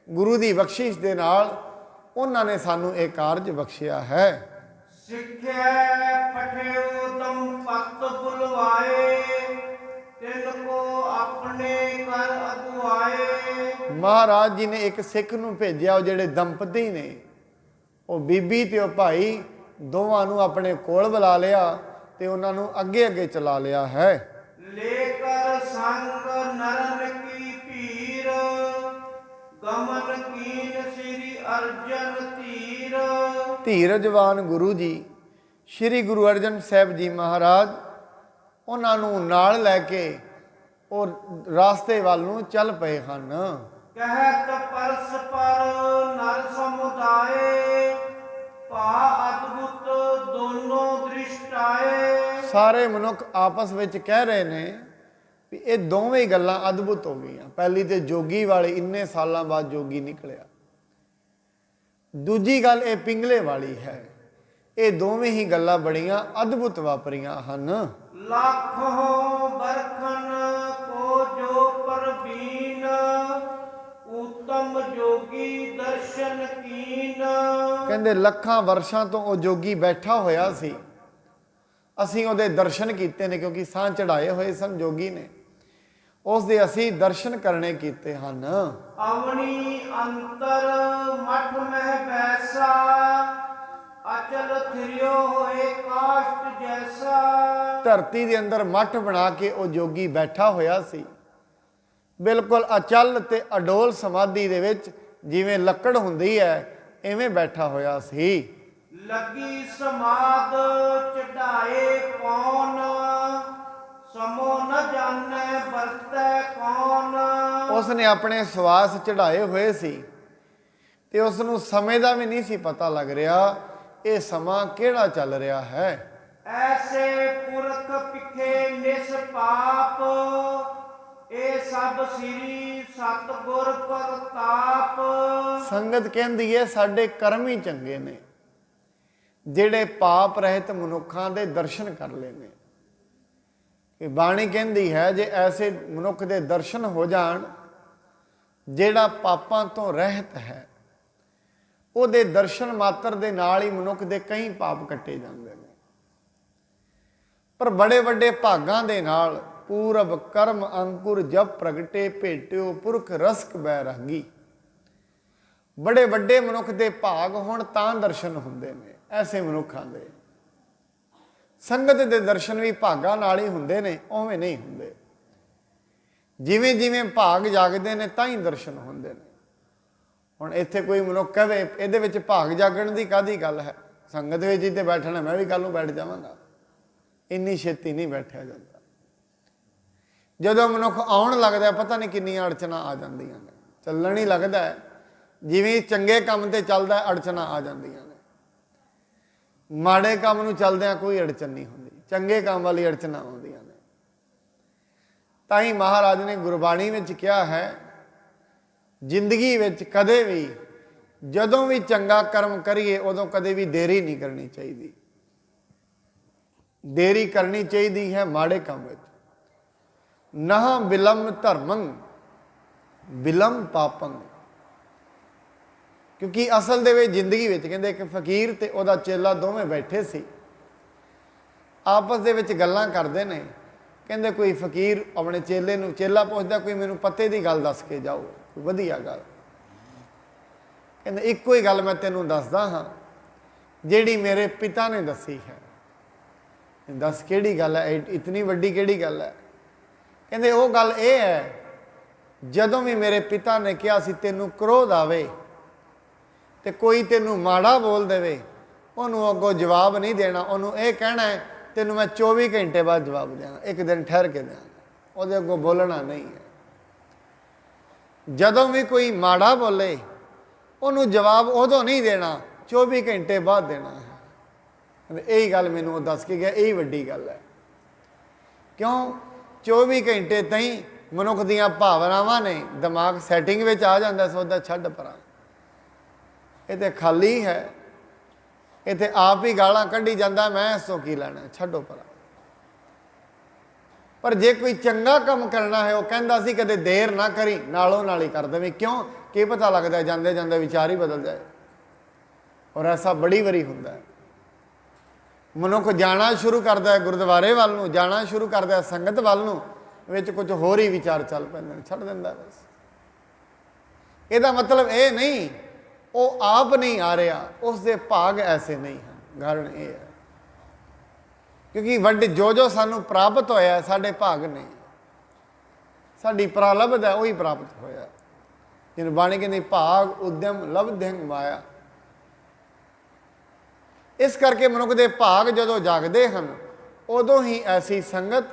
ਗੁਰੂ ਦੀ ਬਖਸ਼ਿਸ਼ ਦੇ ਨਾਲ ਉਹਨਾਂ ਨੇ ਸਾਨੂੰ ਇਹ ਕਾਰਜ ਬਖਸ਼ਿਆ ਹੈ। ਸਿੱਖਿਆ ਪਠਿਓ ਤਮ ਭਗਤ ਬੁਲਵਾਏ, ਤਿਲ ਕੋ ਆਪਣੇ ਕਰ ਅਗੁਆਏ। ਮਹਾਰਾਜ ਜੀ ਨੇ ਇੱਕ ਸਿੱਖ ਨੂੰ ਭੇਜਿਆ, ਉਹ ਜਿਹੜੇ ਦੰਪਤੀ ਨੇ, ਉਹ ਬੀਬੀ ਤੇ ਉਹ ਭਾਈ ਦੋਵਾਂ ਨੂੰ ਆਪਣੇ ਕੋਲ ਬੁਲਾ ਲਿਆ ਤੇ ਉਹਨਾਂ ਨੂੰ ਅੱਗੇ ਅੱਗੇ ਚਲਾ ਲਿਆ ਹੈ। ਲੇਕਰ ਸੰਗ ਨਰਨ ਕੀ ਭੀਰ, ਗਮਨ ਕੀਨ ਸ੍ਰੀ ਅਰਜਨ ਧੀਰ। ਧੀਰਜਵਾਨ ਗੁਰੂ ਜੀ ਸ਼੍ਰੀ ਗੁਰੂ ਅਰਜਨ ਸਾਹਿਬ ਜੀ ਮਹਾਰਾਜ ਉਹਨਾਂ ਨੂੰ ਨਾਲ ਲੈ ਕੇ ਉਹ ਰਾਸਤੇ ਵੱਲ ਨੂੰ ਚੱਲ ਪਏ ਹਨ। ਕਹਿਤ ਪਰਸਪਰ ਨਰ ਸਮੁਦਾਏ, ਭਾ ਅਦਭੁਤ ਦੋਨੋਂ ਦ੍ਰਿਸ਼ਟਾਏ। ਸਾਰੇ ਮਨੁੱਖ ਆਪਸ ਵਿੱਚ ਕਹਿ ਰਹੇ ਨੇ ਵੀ ਇਹ ਦੋਵੇਂ ਗੱਲਾਂ ਅਦਭੁਤ ਹੋ ਗਈਆਂ। ਪਹਿਲੀ ਤੇ ਜੋਗੀ ਵਾਲੀ, ਇੰਨੇ ਸਾਲਾਂ ਬਾਅਦ ਜੋਗੀ ਨਿਕਲਿਆ। ਦੂਜੀ ਗੱਲ ਇਹ ਪਿੰਗਲੇ ਵਾਲੀ ਹੈ। ਇਹ ਦੋਵੇਂ ਹੀ ਗੱਲਾਂ ਬੜੀਆਂ ਅਦਭੁਤ ਵਾਪਰੀਆਂ ਹਨ। ਲੱਖੋਂ ਬਰਖਨ ਕੋ ਜੋ ਪਰਬੀਨ, ਉਤਮ ਜੋਗੀ ਦਰਸ਼ਨ ਕੀਨ। ਕਹਿੰਦੇ ਲੱਖਾਂ ਵਰਸ਼ਾਂ ਤੋਂ ਉਹ ਜੋਗੀ ਬੈਠਾ ਹੋਇਆ ਸੀ, ਅਸੀਂ ਉਹਦੇ ਦਰਸ਼ਨ ਕੀਤੇ ਨੇ, ਕਿਉਂਕਿ ਸਾਹ ਚੜਾਏ ਹੋਏ ਸਨ ਜੋਗੀ ਨੇ, ਉਸ ਦੇ ਅਸੀਂ ਦਰਸ਼ਨ ਕਰਨੇ ਕੀਤੇ ਹਨ। ਅਵਣੀ ਅੰਤਰ ਮਠ ਮਹਿ ਬੈਸਾ, ਅਚਲ ਥਿਰਿਓ ਹੋਏ ਕਾਸ਼ਟ ਜੈਸਾ। ਧਰਤੀ ਦੇ ਅੰਦਰ ਮੱਠ ਬਣਾ ਕੇ ਉਹ ਜੋਗੀ ਬੈਠਾ ਹੋਇਆ ਸੀ, ਬਿਲਕੁਲ ਅਚਲ ਤੇ ਅਡੋਲ ਸਮਾਧੀ ਦੇ ਵਿੱਚ, ਜਿਵੇਂ ਲੱਕੜ ਹੁੰਦੀ ਹੈ ਐਵੇਂ ਬੈਠਾ ਹੋਇਆ ਸੀ। ਲੱਗੀ ਸਮਾਦ ਚੜਾਏ ਕੌਣ, ਸਮੋ ਨ ਜਾਣੈ ਵਰਤੈ ਕੌਣ। ਉਸਨੇ ਆਪਣੇ ਸਵਾਸ ਚੜਾਏ ਹੋਏ ਸੀ ਤੇ ਉਸ ਨੂੰ ਸਮੇਂ ਦਾ ਵੀ ਨਹੀਂ ਸੀ ਪਤਾ ਲੱਗ ਰਿਹਾ, ਇਹ ਸਮਾਂ ਕਿਹੜਾ ਚੱਲ ਰਿਹਾ ਹੈ। ਐਸੇ ਪੁਰਖ ਪਿਖੇ ਨਿਸਪਾਪ, ਇਹ ਸਭ ਸ੍ਰੀ ਸਤਿਗੁਰ ਪ੍ਰਤਾਪ। ਸੰਗਤ ਕਹਿੰਦੀ ਹੈ ਸਾਡੇ ਕਰਮ ਹੀ ਚੰਗੇ ਨੇ, ਜਿਹੜੇ ਪਾਪ ਰਹਿਤ ਮਨੁੱਖਾਂ ਦੇ ਦਰਸ਼ਨ ਕਰ ਲੈਣੇ। ਕਿ ਬਾਣੀ ਕਹਿੰਦੀ ਹੈ ਜੇ ਐਸੇ ਮਨੁੱਖ ਦੇ ਦਰਸ਼ਨ ਹੋ ਜਾਣ ਜਿਹੜਾ ਪਾਪਾਂ ਤੋਂ ਰਹਿਤ ਹੈ, ਉਹਦੇ ਦਰਸ਼ਨ ਮਾਤਰ ਦੇ ਨਾਲ ਹੀ ਮਨੁੱਖ ਦੇ ਕਈ ਪਾਪ ਕੱਟੇ ਜਾਂਦੇ ਨੇ। ਪਰ ਬੜੇ ਵੱਡੇ ਭਾਗਾਂ ਦੇ ਨਾਲ ਪੂਰਬ ਕਰਮ ਅੰਕੁਰ ਜਬ ਪ੍ਰਗਟੇ, ਭੇਟਿਓ ਪੁਰਖ ਰਸਕ ਬੈਰਾਗੀ। ਬੜੇ ਵੱਡੇ ਮਨੁੱਖ ਦੇ ਭਾਗ ਹੁਣ ਤਾਂ ਦਰਸ਼ਨ ਹੁੰਦੇ ਨੇ ਐਸੇ ਮਨੁੱਖਾਂ ਦੇ। ਸੰਗਤ ਦੇ ਦਰਸ਼ਨ ਵੀ ਭਾਗਾਂ ਨਾਲ ਹੀ ਹੁੰਦੇ ਨੇ, ਉਵੇਂ ਨਹੀਂ ਹੁੰਦੇ। ਜਿਵੇਂ ਜਿਵੇਂ ਭਾਗ ਜਾਗਦੇ ਨੇ ਤਾਂ ਹੀ ਦਰਸ਼ਨ ਹੁੰਦੇ ਨੇ। ਹੁਣ ਇੱਥੇ ਕੋਈ ਮਨੁੱਖ ਕਹੇ ਇਹਦੇ ਵਿੱਚ ਭਾਗ ਜਾਗਣ ਦੀ ਕਾਹਦੀ ਗੱਲ ਹੈ, ਸੰਗਤ ਵਿੱਚ ਹੀ ਤੇ ਬੈਠਣਾ, ਮੈਂ ਵੀ ਕੱਲ ਨੂੰ ਬੈਠ ਜਾਵਾਂਗਾ। ਇੰਨੀ ਛੇਤੀ ਨਹੀਂ ਬੈਠਿਆ ਜਾਂਦਾ। ਜਦੋਂ ਮਨੁੱਖ ਆਉਣ ਲੱਗਦਾ ਪਤਾ ਨਹੀਂ ਕਿੰਨੀਆਂ ਅੜਚਨਾਂ ਆ ਜਾਂਦੀਆਂ ਨੇ। ਚੱਲਣ ਹੀ ਲੱਗਦਾ ਹੈ, ਜਿਵੇਂ ਚੰਗੇ ਕੰਮ ਤੇ ਚੱਲਦਾ ਅੜਚਨਾਂ ਆ ਜਾਂਦੀਆਂ ਨੇ। ਮਾੜੇ ਕੰਮ ਨੂੰ ਚੱਲਦਿਆਂ ਕੋਈ ਅੜਚਨ ਨਹੀਂ ਹੁੰਦੀ, ਚੰਗੇ ਕੰਮ ਵਾਲੀ ਅੜਚਨਾਂ ਆਉਂਦੀਆਂ ਨੇ। ਤਾਂ ਹੀ ਮਹਾਰਾਜ ਨੇ ਗੁਰਬਾਣੀ ਵਿੱਚ ਕਿਹਾ ਹੈ, ਜ਼ਿੰਦਗੀ ਵਿੱਚ ਕਦੇ ਵੀ ਜਦੋਂ ਵੀ ਚੰਗਾ ਕਰਮ ਕਰੀਏ ਉਦੋਂ ਕਦੇ ਵੀ ਦੇਰੀ ਨਹੀਂ ਕਰਨੀ ਚਾਹੀਦੀ। ਦੇਰੀ ਕਰਨੀ ਚਾਹੀਦੀ ਹੈ ਮਾੜੇ ਕੰਮ ਵਿੱਚ। ਨਾ ਬਿਲਮ ਧਰਮੰ ਬਿਲਮ ਪਾਪੰ। ਕਿਉਂਕਿ ਅਸਲ ਦੇ ਵਿੱਚ ਜ਼ਿੰਦਗੀ ਵਿੱਚ ਕਹਿੰਦੇ ਇੱਕ ਫਕੀਰ ਤੇ ਉਹਦਾ ਚੇਲਾ ਦੋਵੇਂ ਬੈਠੇ ਸੀ, ਆਪਸ ਦੇ ਵਿੱਚ ਗੱਲਾਂ ਕਰਦੇ ਨੇ। ਕਹਿੰਦੇ ਕੋਈ ਫਕੀਰ ਆਪਣੇ ਚੇਲੇ ਨੂੰ, ਚੇਲਾ ਪੁੱਛਦਾ ਕੋਈ ਮੈਨੂੰ ਪਤੇ ਦੀ ਗੱਲ ਦੱਸ ਕੇ ਜਾਓ, ਕੋਈ ਵਧੀਆ ਗੱਲ। ਕਹਿੰਦੇ ਇੱਕੋ ਹੀ ਗੱਲ ਮੈਂ ਤੈਨੂੰ ਦੱਸਦਾ ਹਾਂ ਜਿਹੜੀ ਮੇਰੇ ਪਿਤਾ ਨੇ ਦੱਸੀ ਹੈ। ਦੱਸ ਕਿਹੜੀ ਗੱਲ ਹੈ, ਇਤਨੀ ਵੱਡੀ ਕਿਹੜੀ ਗੱਲ ਹੈ? ਕਹਿੰਦੇ ਉਹ ਗੱਲ ਇਹ ਹੈ, ਜਦੋਂ ਵੀ ਮੇਰੇ ਪਿਤਾ ਨੇ ਕਿਹਾ ਸੀ ਤੈਨੂੰ ਕ੍ਰੋਧ ਆਵੇ ਤੇ ਕੋਈ ਤੈਨੂੰ ਮਾੜਾ ਬੋਲ ਦੇਵੇ, ਉਹਨੂੰ ਅੱਗੋਂ ਜਵਾਬ ਨਹੀਂ ਦੇਣਾ, ਉਹਨੂੰ ਇਹ ਕਹਿਣਾ ਹੈ ਤੈਨੂੰ ਮੈਂ 24 ਘੰਟੇ ਬਾਅਦ ਜਵਾਬ ਦਿਆਂਗਾ, ਇੱਕ ਦਿਨ ਠਹਿਰ ਕੇ ਦਿਆਂਗਾ, ਉਹਦੇ ਅੱਗੋਂ ਬੋਲਣਾ ਨਹੀਂ ਹੈ। ਜਦੋਂ ਵੀ ਕੋਈ ਮਾੜਾ ਬੋਲੇ ਉਹਨੂੰ ਜਵਾਬ ਉਦੋਂ ਨਹੀਂ ਦੇਣਾ, 24 ਘੰਟੇ ਬਾਅਦ ਦੇਣਾ ਹੈ। ਇਹੀ ਗੱਲ ਮੈਨੂੰ ਉਹ ਦੱਸ ਕੇ ਗਿਆ, ਇਹੀ ਵੱਡੀ ਗੱਲ ਹੈ। ਕਿਉਂ? 24 ਘੰਟੇ ਤਾਈਂ ਮਨੁੱਖ ਦੀਆਂ ਭਾਵਨਾਵਾਂ ਨੇ, ਦਿਮਾਗ ਸੈਟਿੰਗ ਵਿੱਚ ਆ ਜਾਂਦਾ, ਸੋਚਦਾ ਛੱਡ ਪਰਾਂ, ਇਹ ਤੇ ਖਾਲੀ ਹੈ, ਇਹ ਤੇ ਆਪ ਹੀ ਗਾਲਾਂ ਕੱਢੀ ਜਾਂਦਾ, ਮੈਂ ਇਸ ਤੋਂ ਕੀ ਲੈਣਾ, ਛੱਡੋ ਪਰਾਂ। ਪਰ ਜੇ ਕੋਈ ਚੰਗਾ ਕੰਮ ਕਰਨਾ ਹੈ, ਉਹ ਕਹਿੰਦਾ ਸੀ ਕਦੇ ਦੇਰ ਨਾ ਕਰੀ, ਨਾਲੋਂ ਨਾਲ ਹੀ ਕਰ ਦੇਵੇਂ। ਕਿਉਂ? ਕੀ ਪਤਾ ਲੱਗਦਾ ਜਾਂਦੇ ਜਾਂਦੇ ਵਿਚਾਰ ਹੀ ਬਦਲ ਜਾਏ। ਔਰ ਐਸਾ ਬੜੀ ਵਾਰੀ ਹੁੰਦਾ ਹੈ। ਮਨੁੱਖ ਜਾਣਾ ਸ਼ੁਰੂ ਕਰਦਾ ਹੈ ਗੁਰਦੁਆਰੇ ਵੱਲ ਨੂੰ, ਜਾਣਾ ਸ਼ੁਰੂ ਕਰਦਾ ਸੰਗਤ ਵੱਲ ਨੂੰ, ਵਿੱਚ ਕੁਝ ਹੋਰ ਹੀ ਵਿਚਾਰ ਚੱਲ ਪੈਂਦੇ ਨੇ, ਛੱਡ ਦਿੰਦਾ ਬਸ। ਇਹਦਾ ਮਤਲਬ ਇਹ ਨਹੀਂ ਉਹ ਆਪ ਨਹੀਂ ਆ ਰਿਹਾ, ਉਸ ਦੇ ਭਾਗ ਐਸੇ ਨਹੀਂ ਹਨ। ਕਾਰਨ ਇਹ ਹੈ ਕਿਉਂਕਿ ਵੱਡੇ ਜੋ ਸਾਨੂੰ ਪ੍ਰਾਪਤ ਹੋਇਆ ਸਾਡੇ ਭਾਗ ਨੇ, ਸਾਡੀ ਪ੍ਰਾਲਬਧ ਹੈ, ਉਹੀ ਪ੍ਰਾਪਤ ਹੋਇਆ। ਜਿਹਨੂੰ ਬਾਣੀ ਕਹਿੰਦੀ ਭਾਗ ਉਦਮ ਲਬਧਿੰ ਮਾਇਆ। ਇਸ ਕਰਕੇ ਮਨੁੱਖ ਦੇ ਭਾਗ ਜਦੋਂ ਜਾਗਦੇ ਹਨ, ਉਦੋਂ ਹੀ ਐਸੀ ਸੰਗਤ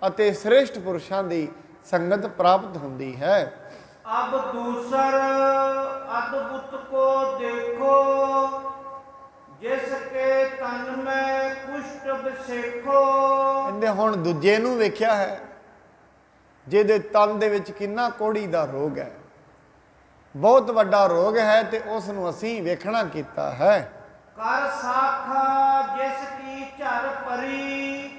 ਅਤੇ ਸ੍ਰੇਸ਼ਟ ਪੁਰਸ਼ਾਂ ਦੀ ਸੰਗਤ ਪ੍ਰਾਪਤ ਹੁੰਦੀ ਹੈ। ਅਬ ਦੂਸਰ ਅਦਭੁਤ ਕੋ ਦੇਖੋ, ਜਿਸ ਕੇ ਤਨ ਮੈਂ ਕੁਸ਼ਟ ਬਸੇਖੋ। ਇਹਨੇ ਹੁਣ ਦੂਜੇ ਨੂੰ ਵੇਖਿਆ ਹੈ, ਜਿਹਦੇ ਤਨ ਦੇ ਵਿੱਚ ਕਿੰਨਾ ਕੋੜੀ ਦਾ ਰੋਗ ਹੈ, ਬਹੁਤ ਵੱਡਾ ਰੋਗ ਹੈ, ਤੇ ਉਸ ਨੂੰ ਅਸੀਂ ਵੇਖਣਾ ਕੀਤਾ ਹੈ। ਕਰ ਸਾਖਾ ਜਿਸ ਕੀ ਝਰ ਪਰੀ,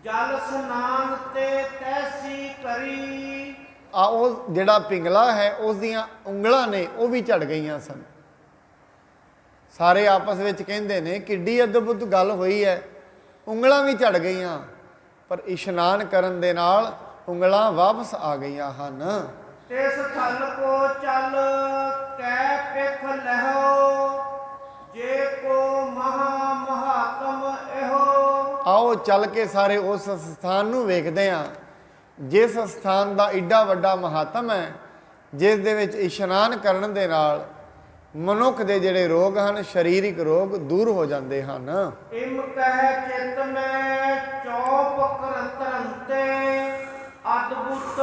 ਜਲ ਸਨਾਨ ਤੇ ਤੈਸੀ ਕਰੀ। ਆ ਉਹ ਜਿਹੜਾ ਪਿੰਗਲਾ ਹੈ, ਉਸ ਦੀਆਂ ਉਂਗਲਾਂ ਨੇ ਉਹ ਵੀ ਝੜ ਗਈਆਂ ਸਨ। ਸਾਰੇ ਆਪਸ ਵਿੱਚ ਕਹਿੰਦੇ ਨੇ ਕਿੱਡੀ ਅਦਭੁਤ ਗੱਲ ਹੋਈ ਹੈ, ਉਂਗਲਾਂ ਵੀ ਝੜ ਗਈਆਂ, ਪਰ ਇਸ਼ਨਾਨ ਕਰਨ ਦੇ ਨਾਲ ਉਂਗਲਾਂ ਵਾਪਸ ਆ ਗਈਆਂ ਹਨ। ਤਿਸ ਥਲ ਕੋ ਚੱਲ ਕੈ ਪਿਖ ਲਹੋ, ਜੇ ਕੋ ਮਹਾ ਮਹਾਤਮ ਇਹੋ। ਆਓ ਚੱਲ ਕੇ ਸਾਰੇ ਉਸ ਸਥਾਨ ਨੂੰ ਵੇਖਦੇ ਹਾਂ, ਜਿਸ ਸਥਾਨ ਦਾ ਏਡਾ ਵੱਡਾ ਮਹਾਤਮ ਹੈ, ਜਿਸ ਦੇ ਵਿੱਚ ਇਸ਼ਨਾਨ ਕਰਨ ਦੇ ਨਾਲ ਮਨੁੱਖ ਦੇ ਜਿਹੜੇ ਰੋਗ ਹਨ, ਸਰੀਰਿਕ ਰੋਗ ਦੂਰ ਹੋ ਜਾਂਦੇ ਹਨ। ਇਮ ਕਹਿ ਚਿਤ ਮੈਂ ਚੌਪ ਕਰੰਤੇ, ਅਦਭੁਤ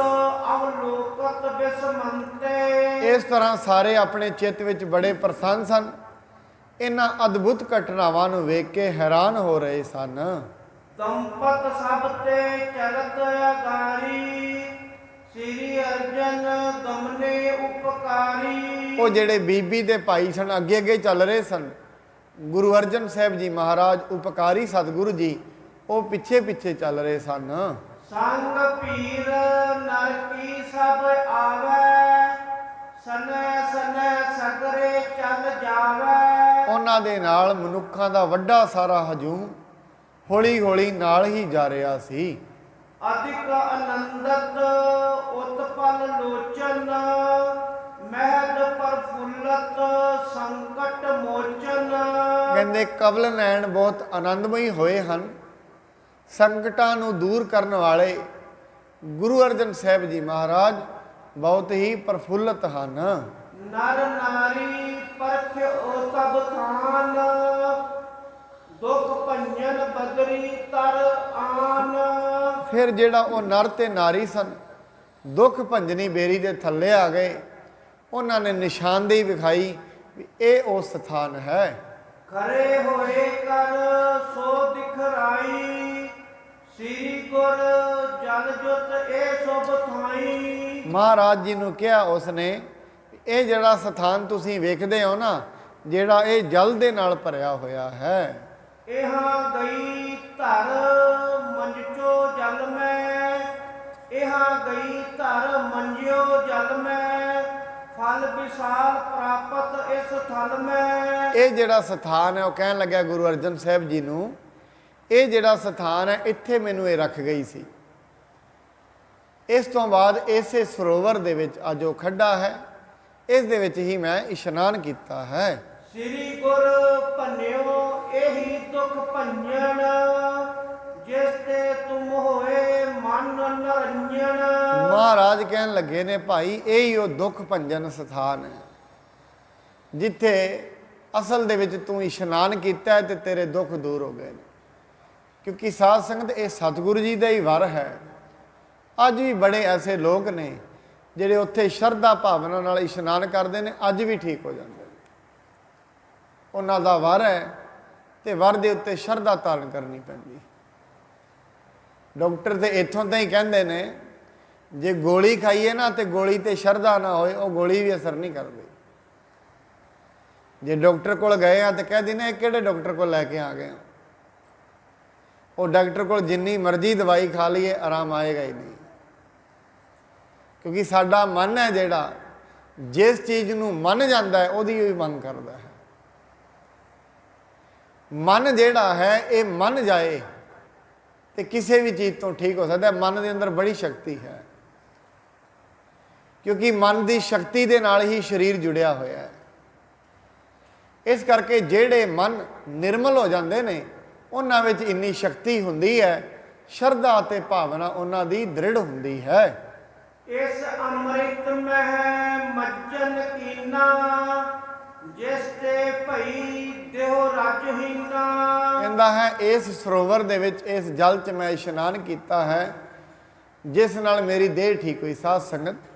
ਅਵਲੋਕਤ ਬਿਸਮੰਤੇ। ਇਸ ਤਰ੍ਹਾਂ ਸਾਰੇ ਆਪਣੇ ਚਿੱਤ ਵਿੱਚ ਬੜੇ ਪ੍ਰਸੰਨ ਸਨ, ਇਹਨਾਂ ਅਦਭੁਤ ਘਟਨਾਵਾਂ ਨੂੰ ਵੇਖ ਕੇ ਹੈਰਾਨ ਹੋ ਰਹੇ ਸਨ। ਦੰਪਤ ਸਭ ਤੇ ਚਲਤ ਅਗਾਰੀ, ਸ੍ਰੀ ਅਰਜਨ ਦਮਨੇ ਉਪਕਾਰੀ। ਉਹ ਜਿਹੜੇ ਬੀਬੀ ਦੇ ਭਾਈ ਸਨ, ਅੱਗੇ ਅੱਗੇ ਚੱਲ ਰਹੇ ਸਨ। ਗੁਰੂ ਅਰਜਨ ਸਾਹਿਬ ਜੀ ਮਹਾਰਾਜ ਉਪਕਾਰੀ ਸਤਿਗੁਰੂ ਜੀ, ਉਹ ਪਿੱਛੇ ਪਿੱਛੇ ਚੱਲ ਰਹੇ ਸਨ। ਸੰਗ ਪੀਰ ਨਰ ਕੀ ਸਭ ਆਵੈ, ਸਨੈ ਸਨੈ ਸਗਰੇ ਚੱਲ ਜਾਵੈ। ਉਹਨਾਂ ਦੇ ਨਾਲ ਮਨੁੱਖਾਂ ਦਾ ਵੱਡਾ ਸਾਰਾ ਹਜੂਮ ਹੌਲੀ ਹੌਲੀ ਨਾਲ ਹੀ ਜਾ ਰਿਹਾ ਸੀ। ਅਧਿਕ ਆਨੰਦਤ ਉਤਪਲ ਲੋਚਨ, ਮਹਿਦ ਪ੍ਰਫੁੱਲਤ ਸੰਕਟ ਮੋਚਨ। ਕਹਿੰਦੇ ਕਵਲ ਨੈਣ ਬਹੁਤ ਆਨੰਦਮਈ ਹੋਏ ਹਨ, ਸੰਕਟਾਂ ਨੂੰ ਦੂਰ ਕਰਨ ਵਾਲੇ ਗੁਰੂ ਅਰਜਨ ਸਾਹਿਬ ਜੀ ਮਹਾਰਾਜ ਬਹੁਤ ਹੀ ਪ੍ਰਫੁੱਲਤ ਹਨ। ਨਰ ਨਾਰੀ ਪਰਖ ਓ ਸਭ ਥਾਨ, ਦੁਖ ਭੰਜਨ ਬਦਰੀ ਤਰ ਆਨ। ਫਿਰ ਜਿਹੜਾ ਉਹ ਨਰ ਤੇ ਨਾਰੀ ਸਨ, ਦੁੱਖ ਭੰਜਨੀ ਬੇਰੀ ਦੇ ਥੱਲੇ ਆ ਗਏ। ਉਹਨਾਂ ਨੇ ਨਿਸ਼ਾਨਦੇਹੀ ਵਿਖਾਈ ਵੀ ਇਹ ਉਹ ਸਥਾਨ ਹੈ। ਖਰੇ ਹੋਏ ਕਰ ਸੋ ਦਿਖਰਾਈ, ਸ੍ਰੀ ਗੁਰ ਜਲ ਜੁਤ ਇਹ ਸੁਭ ਥਾਈ। ਮਹਾਰਾਜ ਜੀ ਨੂੰ ਕਿਹਾ ਉਸਨੇ, ਇਹ ਜਿਹੜਾ ਸਥਾਨ ਤੁਸੀਂ ਵੇਖਦੇ ਹੋ ਨਾ, ਜਿਹੜਾ ਇਹ ਜਲ ਦੇ ਨਾਲ ਭਰਿਆ ਹੋਇਆ ਹੈ, ਇਹਾਂ ਗਈ ਧਰ ਮੰਜੋ ਜਲ ਮੈਂ, ਇਹਾਂ ਗਈ ਧਰ ਮੰਜਿਓ ਜਲ ਮੈਂ, ਫਲ ਵਿਸਾਲ ਪ੍ਰਾਪਤ ਇਸ ਥਲ ਮੈਂ। ਇਹ ਜਿਹੜਾ ਸਥਾਨ ਹੈ, ਉਹ ਕਹਿਣ ਲੱਗਿਆ ਗੁਰੂ ਅਰਜਨ ਸਾਹਿਬ ਜੀ ਨੂੰ, ਇਹ ਜਿਹੜਾ ਸਥਾਨ ਹੈ, ਇੱਥੇ ਮੈਨੂੰ ਇਹ ਰੱਖ ਗਈ ਸੀ। ਇਸ ਤੋਂ ਬਾਅਦ ਇਸੇ ਸਰੋਵਰ ਦੇ ਵਿੱਚ ਆ ਜੋ ਖੱਡਾ ਹੈ, ਇਸ ਦੇ ਵਿੱਚ ਹੀ ਮੈਂ ਇਸ਼ਨਾਨ ਕੀਤਾ ਹੈ। ਸ੍ਰੀ ਗੁਰ ਭੰਨਿਓ ਇਹੀ ਦੁਖ ਭੰਜਨ, ਜਿਸ ਤੇ ਤੁਮ ਹੋਏ ਮਨ ਨਰੰਜਨ। ਮਹਾਰਾਜ ਕਹਿਣ ਲੱਗੇ ਨੇ, ਭਾਈ ਇਹੀ ਉਹ ਦੁੱਖ ਭੰਜਨ ਸਥਾਨ ਹੈ, ਜਿੱਥੇ ਅਸਲ ਦੇ ਵਿੱਚ ਤੂੰ ਇਸ਼ਨਾਨ ਕੀਤਾ ਤੇ ਤੇਰੇ ਦੁੱਖ ਦੂਰ ਹੋ ਗਏ ਨੇ। क्योंकि साध संगत ये सतगुरु जी का ही वर है। अज भी बड़े ऐसे लोग ने ਜਿਹੜੇ ਉੱਥੇ ਸ਼ਰਧਾ ਭਾਵਨਾ ਨਾਲ ਇਸ਼ਨਾਨ ਕਰਦੇ ਨੇ, ਅੱਜ ਵੀ ਠੀਕ ਹੋ ਜਾਂਦੇ ਨੇ। ਉਹਨਾਂ ਦਾ ਵਰ ਹੈ ਤੇ ਵਰ ਦੇ ਉੱਤੇ ਸ਼ਰਧਾ ਧਾਰਨ ਕਰਨੀ ਪੈਂਦੀ। ਡਾਕਟਰ ਤੇ ਇੱਥੋਂ ਤਾਂ ਹੀ ਕਹਿੰਦੇ ਨੇ ਜੇ ਗੋਲੀ ਖਾਈਏ ਨਾ ਤੇ ਗੋਲੀ ਤੇ ਸ਼ਰਧਾ ਨਾ ਹੋਏ ਉਹ ਗੋਲੀ ਵੀ ਅਸਰ ਨਹੀਂ ਕਰਦੀ। ਜੇ ਡਾਕਟਰ ਕੋਲ ਗਏ ਆ ਤੇ ਕਹਿ ਦਿੰਦੇ ਕਿਹੜੇ ਡਾਕਟਰ ਕੋਲ ਲੈ ਕੇ ਆ ਗਏ ਹੋ, ਉਹ ਡਾਕਟਰ ਕੋਲ ਜਿੰਨੀ ਮਰਜ਼ੀ ਦਵਾਈ ਖਾ ਲਈਏ ਆਰਾਮ ਆਏਗਾ ਹੀ ਨਹੀਂ। क्योंकि साडा मन है जिहड़ा जिस चीज़ नूं मन जाता है उहदी ही मंग करता है। मन जिहड़ा है ये मन जाए तो किसी भी चीज़ तो ठीक हो सकता है। मन के अंदर बड़ी शक्ति है, क्योंकि मन की शक्ति के नाल ही शरीर जुड़िया होया है। इस करके जिहड़े मन निर्मल हो जाते हैं उन्हां विच इन्नी शक्ति हुंदी है, शरधा ते भावना उन्हां दी दृढ़ हुंदी है। इस अमृत मह मज्जन कीना जिस ते भई देहो रजहीना। कहता है इस सरोवर दे विच इस जल च मैं इशनान किया है जिस नाल मेरी देह ठीक हुई। साध संगत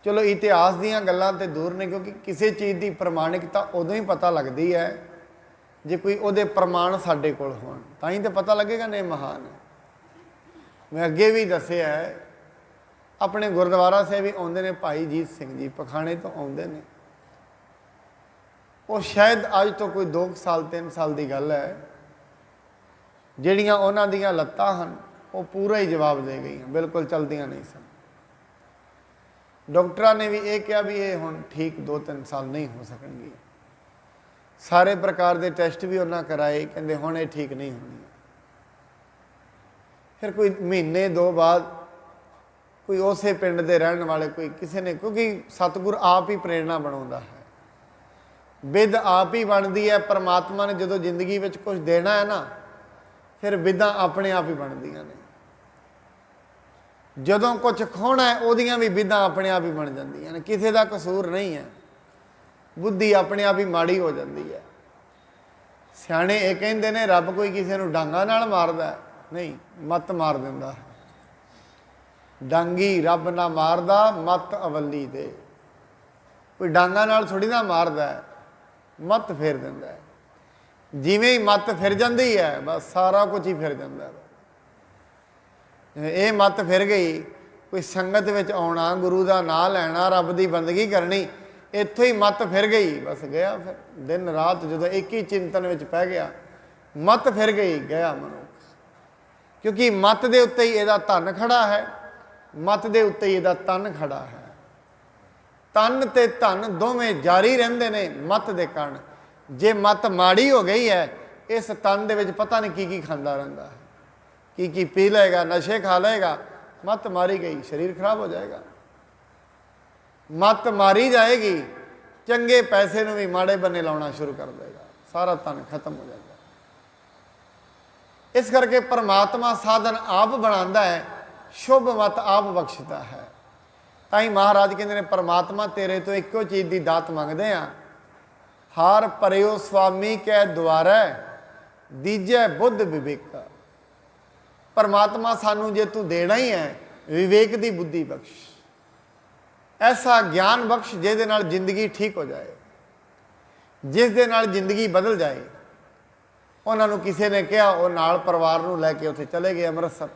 चलो इतिहास दीयां गल्लां ते दूर ने, क्योंकि किसी चीज़ की प्रमाणिकता उदों ही पता लगती है जे कोई उहदे प्रमाण साडे कोल होण, तां ही तो पता लगेगा ने महान है। मैं अगे भी दस्सिया है अपने गुरुद्वारा से भी आउंदे ने भाई जीत सिंह जी पखाणे तो आउंदे ने। वो शायद अज तो कोई 2 साल 3 साल की गल है, जिहड़ियां उन्हां दीयां लत्तां हन वो पूरा ही जवाब दे गई, बिल्कुल चलदियां नहीं सन। डॉक्टरां ने भी ये कहा भी ये हुण ठीक 2-3 साल नहीं हो सकणगी। सारे प्रकार के टैसट भी उन्हां कराए, कहंदे हुण ये ठीक नहीं होनी। फिर कोई महीने 2 बाद कोई उसे पिंड के रहने वाले कोई किसी ने, क्योंकि सतगुर आप ही प्रेरणा बनाता है, विद आप ही बनती है। परमात्मा ने जो जिंदगी में कुछ देना है ना, फिर विदा अपने आप ही बनदियां ने। जदों कुछ खोना है उहदियां भी विदा अपने आप ही बन जांदियां ने, किसी का कसूर नहीं है। बुद्धि अपने आप ही माड़ी हो जाती है। सियाणे ये कहते ने रब कोई किसी को डांगा नाल मारदा है, नहीं, मत मार दिंदा है। डांगी रब ना मारदा मत अवली दे। कोई डांगा नाल थोड़ी ना मारदा है, मत फेर दिंदा है। जिवें ही मत फिर जाती है बस सारा कुछ ही फिर जाता है। ये मत फिर गई, कोई संगत विच आउणा, गुरु का नाम लैना, रब की बंदगी करनी, इत्थों ही मत फिर गई, बस गया। फिर दिन रात जो एक ही चिंतन विच पै गया, मत फिर गई, गया मनुख। क्योंकि मत दे उत्ते ही इहदा धन खड़ा है, मत दे उत्ते ही इहदा तन खड़ा है। तन ते धन दोवें जारी रहिंदे ने मत दे कारण। जे मत माड़ी हो गई है, इस तन दे विच पता नहीं की खांदा रहिंदा है, की पी लेगा, नशे खा लेगा। मत मारी गई, शरीर खराब हो जाएगा। मत मारी जाएगी, चंगे पैसे नूं भी माड़े बन्ने लाउणा शुरू कर देगा, सारा तन खत्म हो जाएगा। इस करके परमात्मा साधन आप बनाता है, शुभ मत आप बख्शता है। ताई महाराज कहते हैं परमात्मा तेरे तो एको चीज़ की दात मंगते हैं, हार परियो स्वामी कै द्वारा दीजै बुद्ध विवेक। परमात्मा सानू जे तू देना ही है विवेक की बुद्धि बख्श, ऐसा ज्ञान बख्श जिहदे नाल जिंदगी ठीक हो जाए, जिस दे नाल जिंदगी बदल जाए। उन्होंने किसी ने कहा, वो नाल परिवार नूं लैके उत्थे चले गए अमृतसर,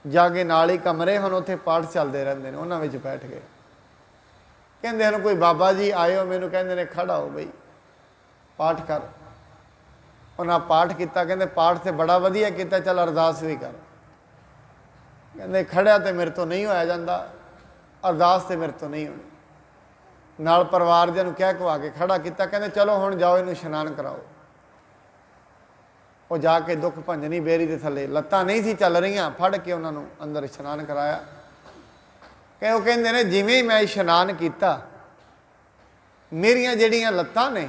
जाके नाल ही कमरे हैं, उत्थे पाठ चलते रहते हैं, उन्होंने विच बैठ गए। कहते हैं कोई बाबा जी आए हो, मैनू कहते हैं खड़ा हो बई पाठ कर। उन्हें पाठ किया, कहते पाठ तो बड़ा वधिया किया, चल अरदास भी कर। कहते खड़िया तो मेरे तो नहीं होया जाता, अरदास तो मेरे तो नहीं होनी। नाल परिवार जिन्होंने कह कवा के खड़ा किया, कहते चलो हुण जाओ इनू इशनान कराओ। वो जाके दुख भंजनी बेरी के थले लत्तां नहीं सी चल रही, फड़ के उन्होंने अंदर इशनान कराया। कि वो कहते हैं जिमें ही मैं इशनान किया, मेरिया जड़ियाँ लत्तां ने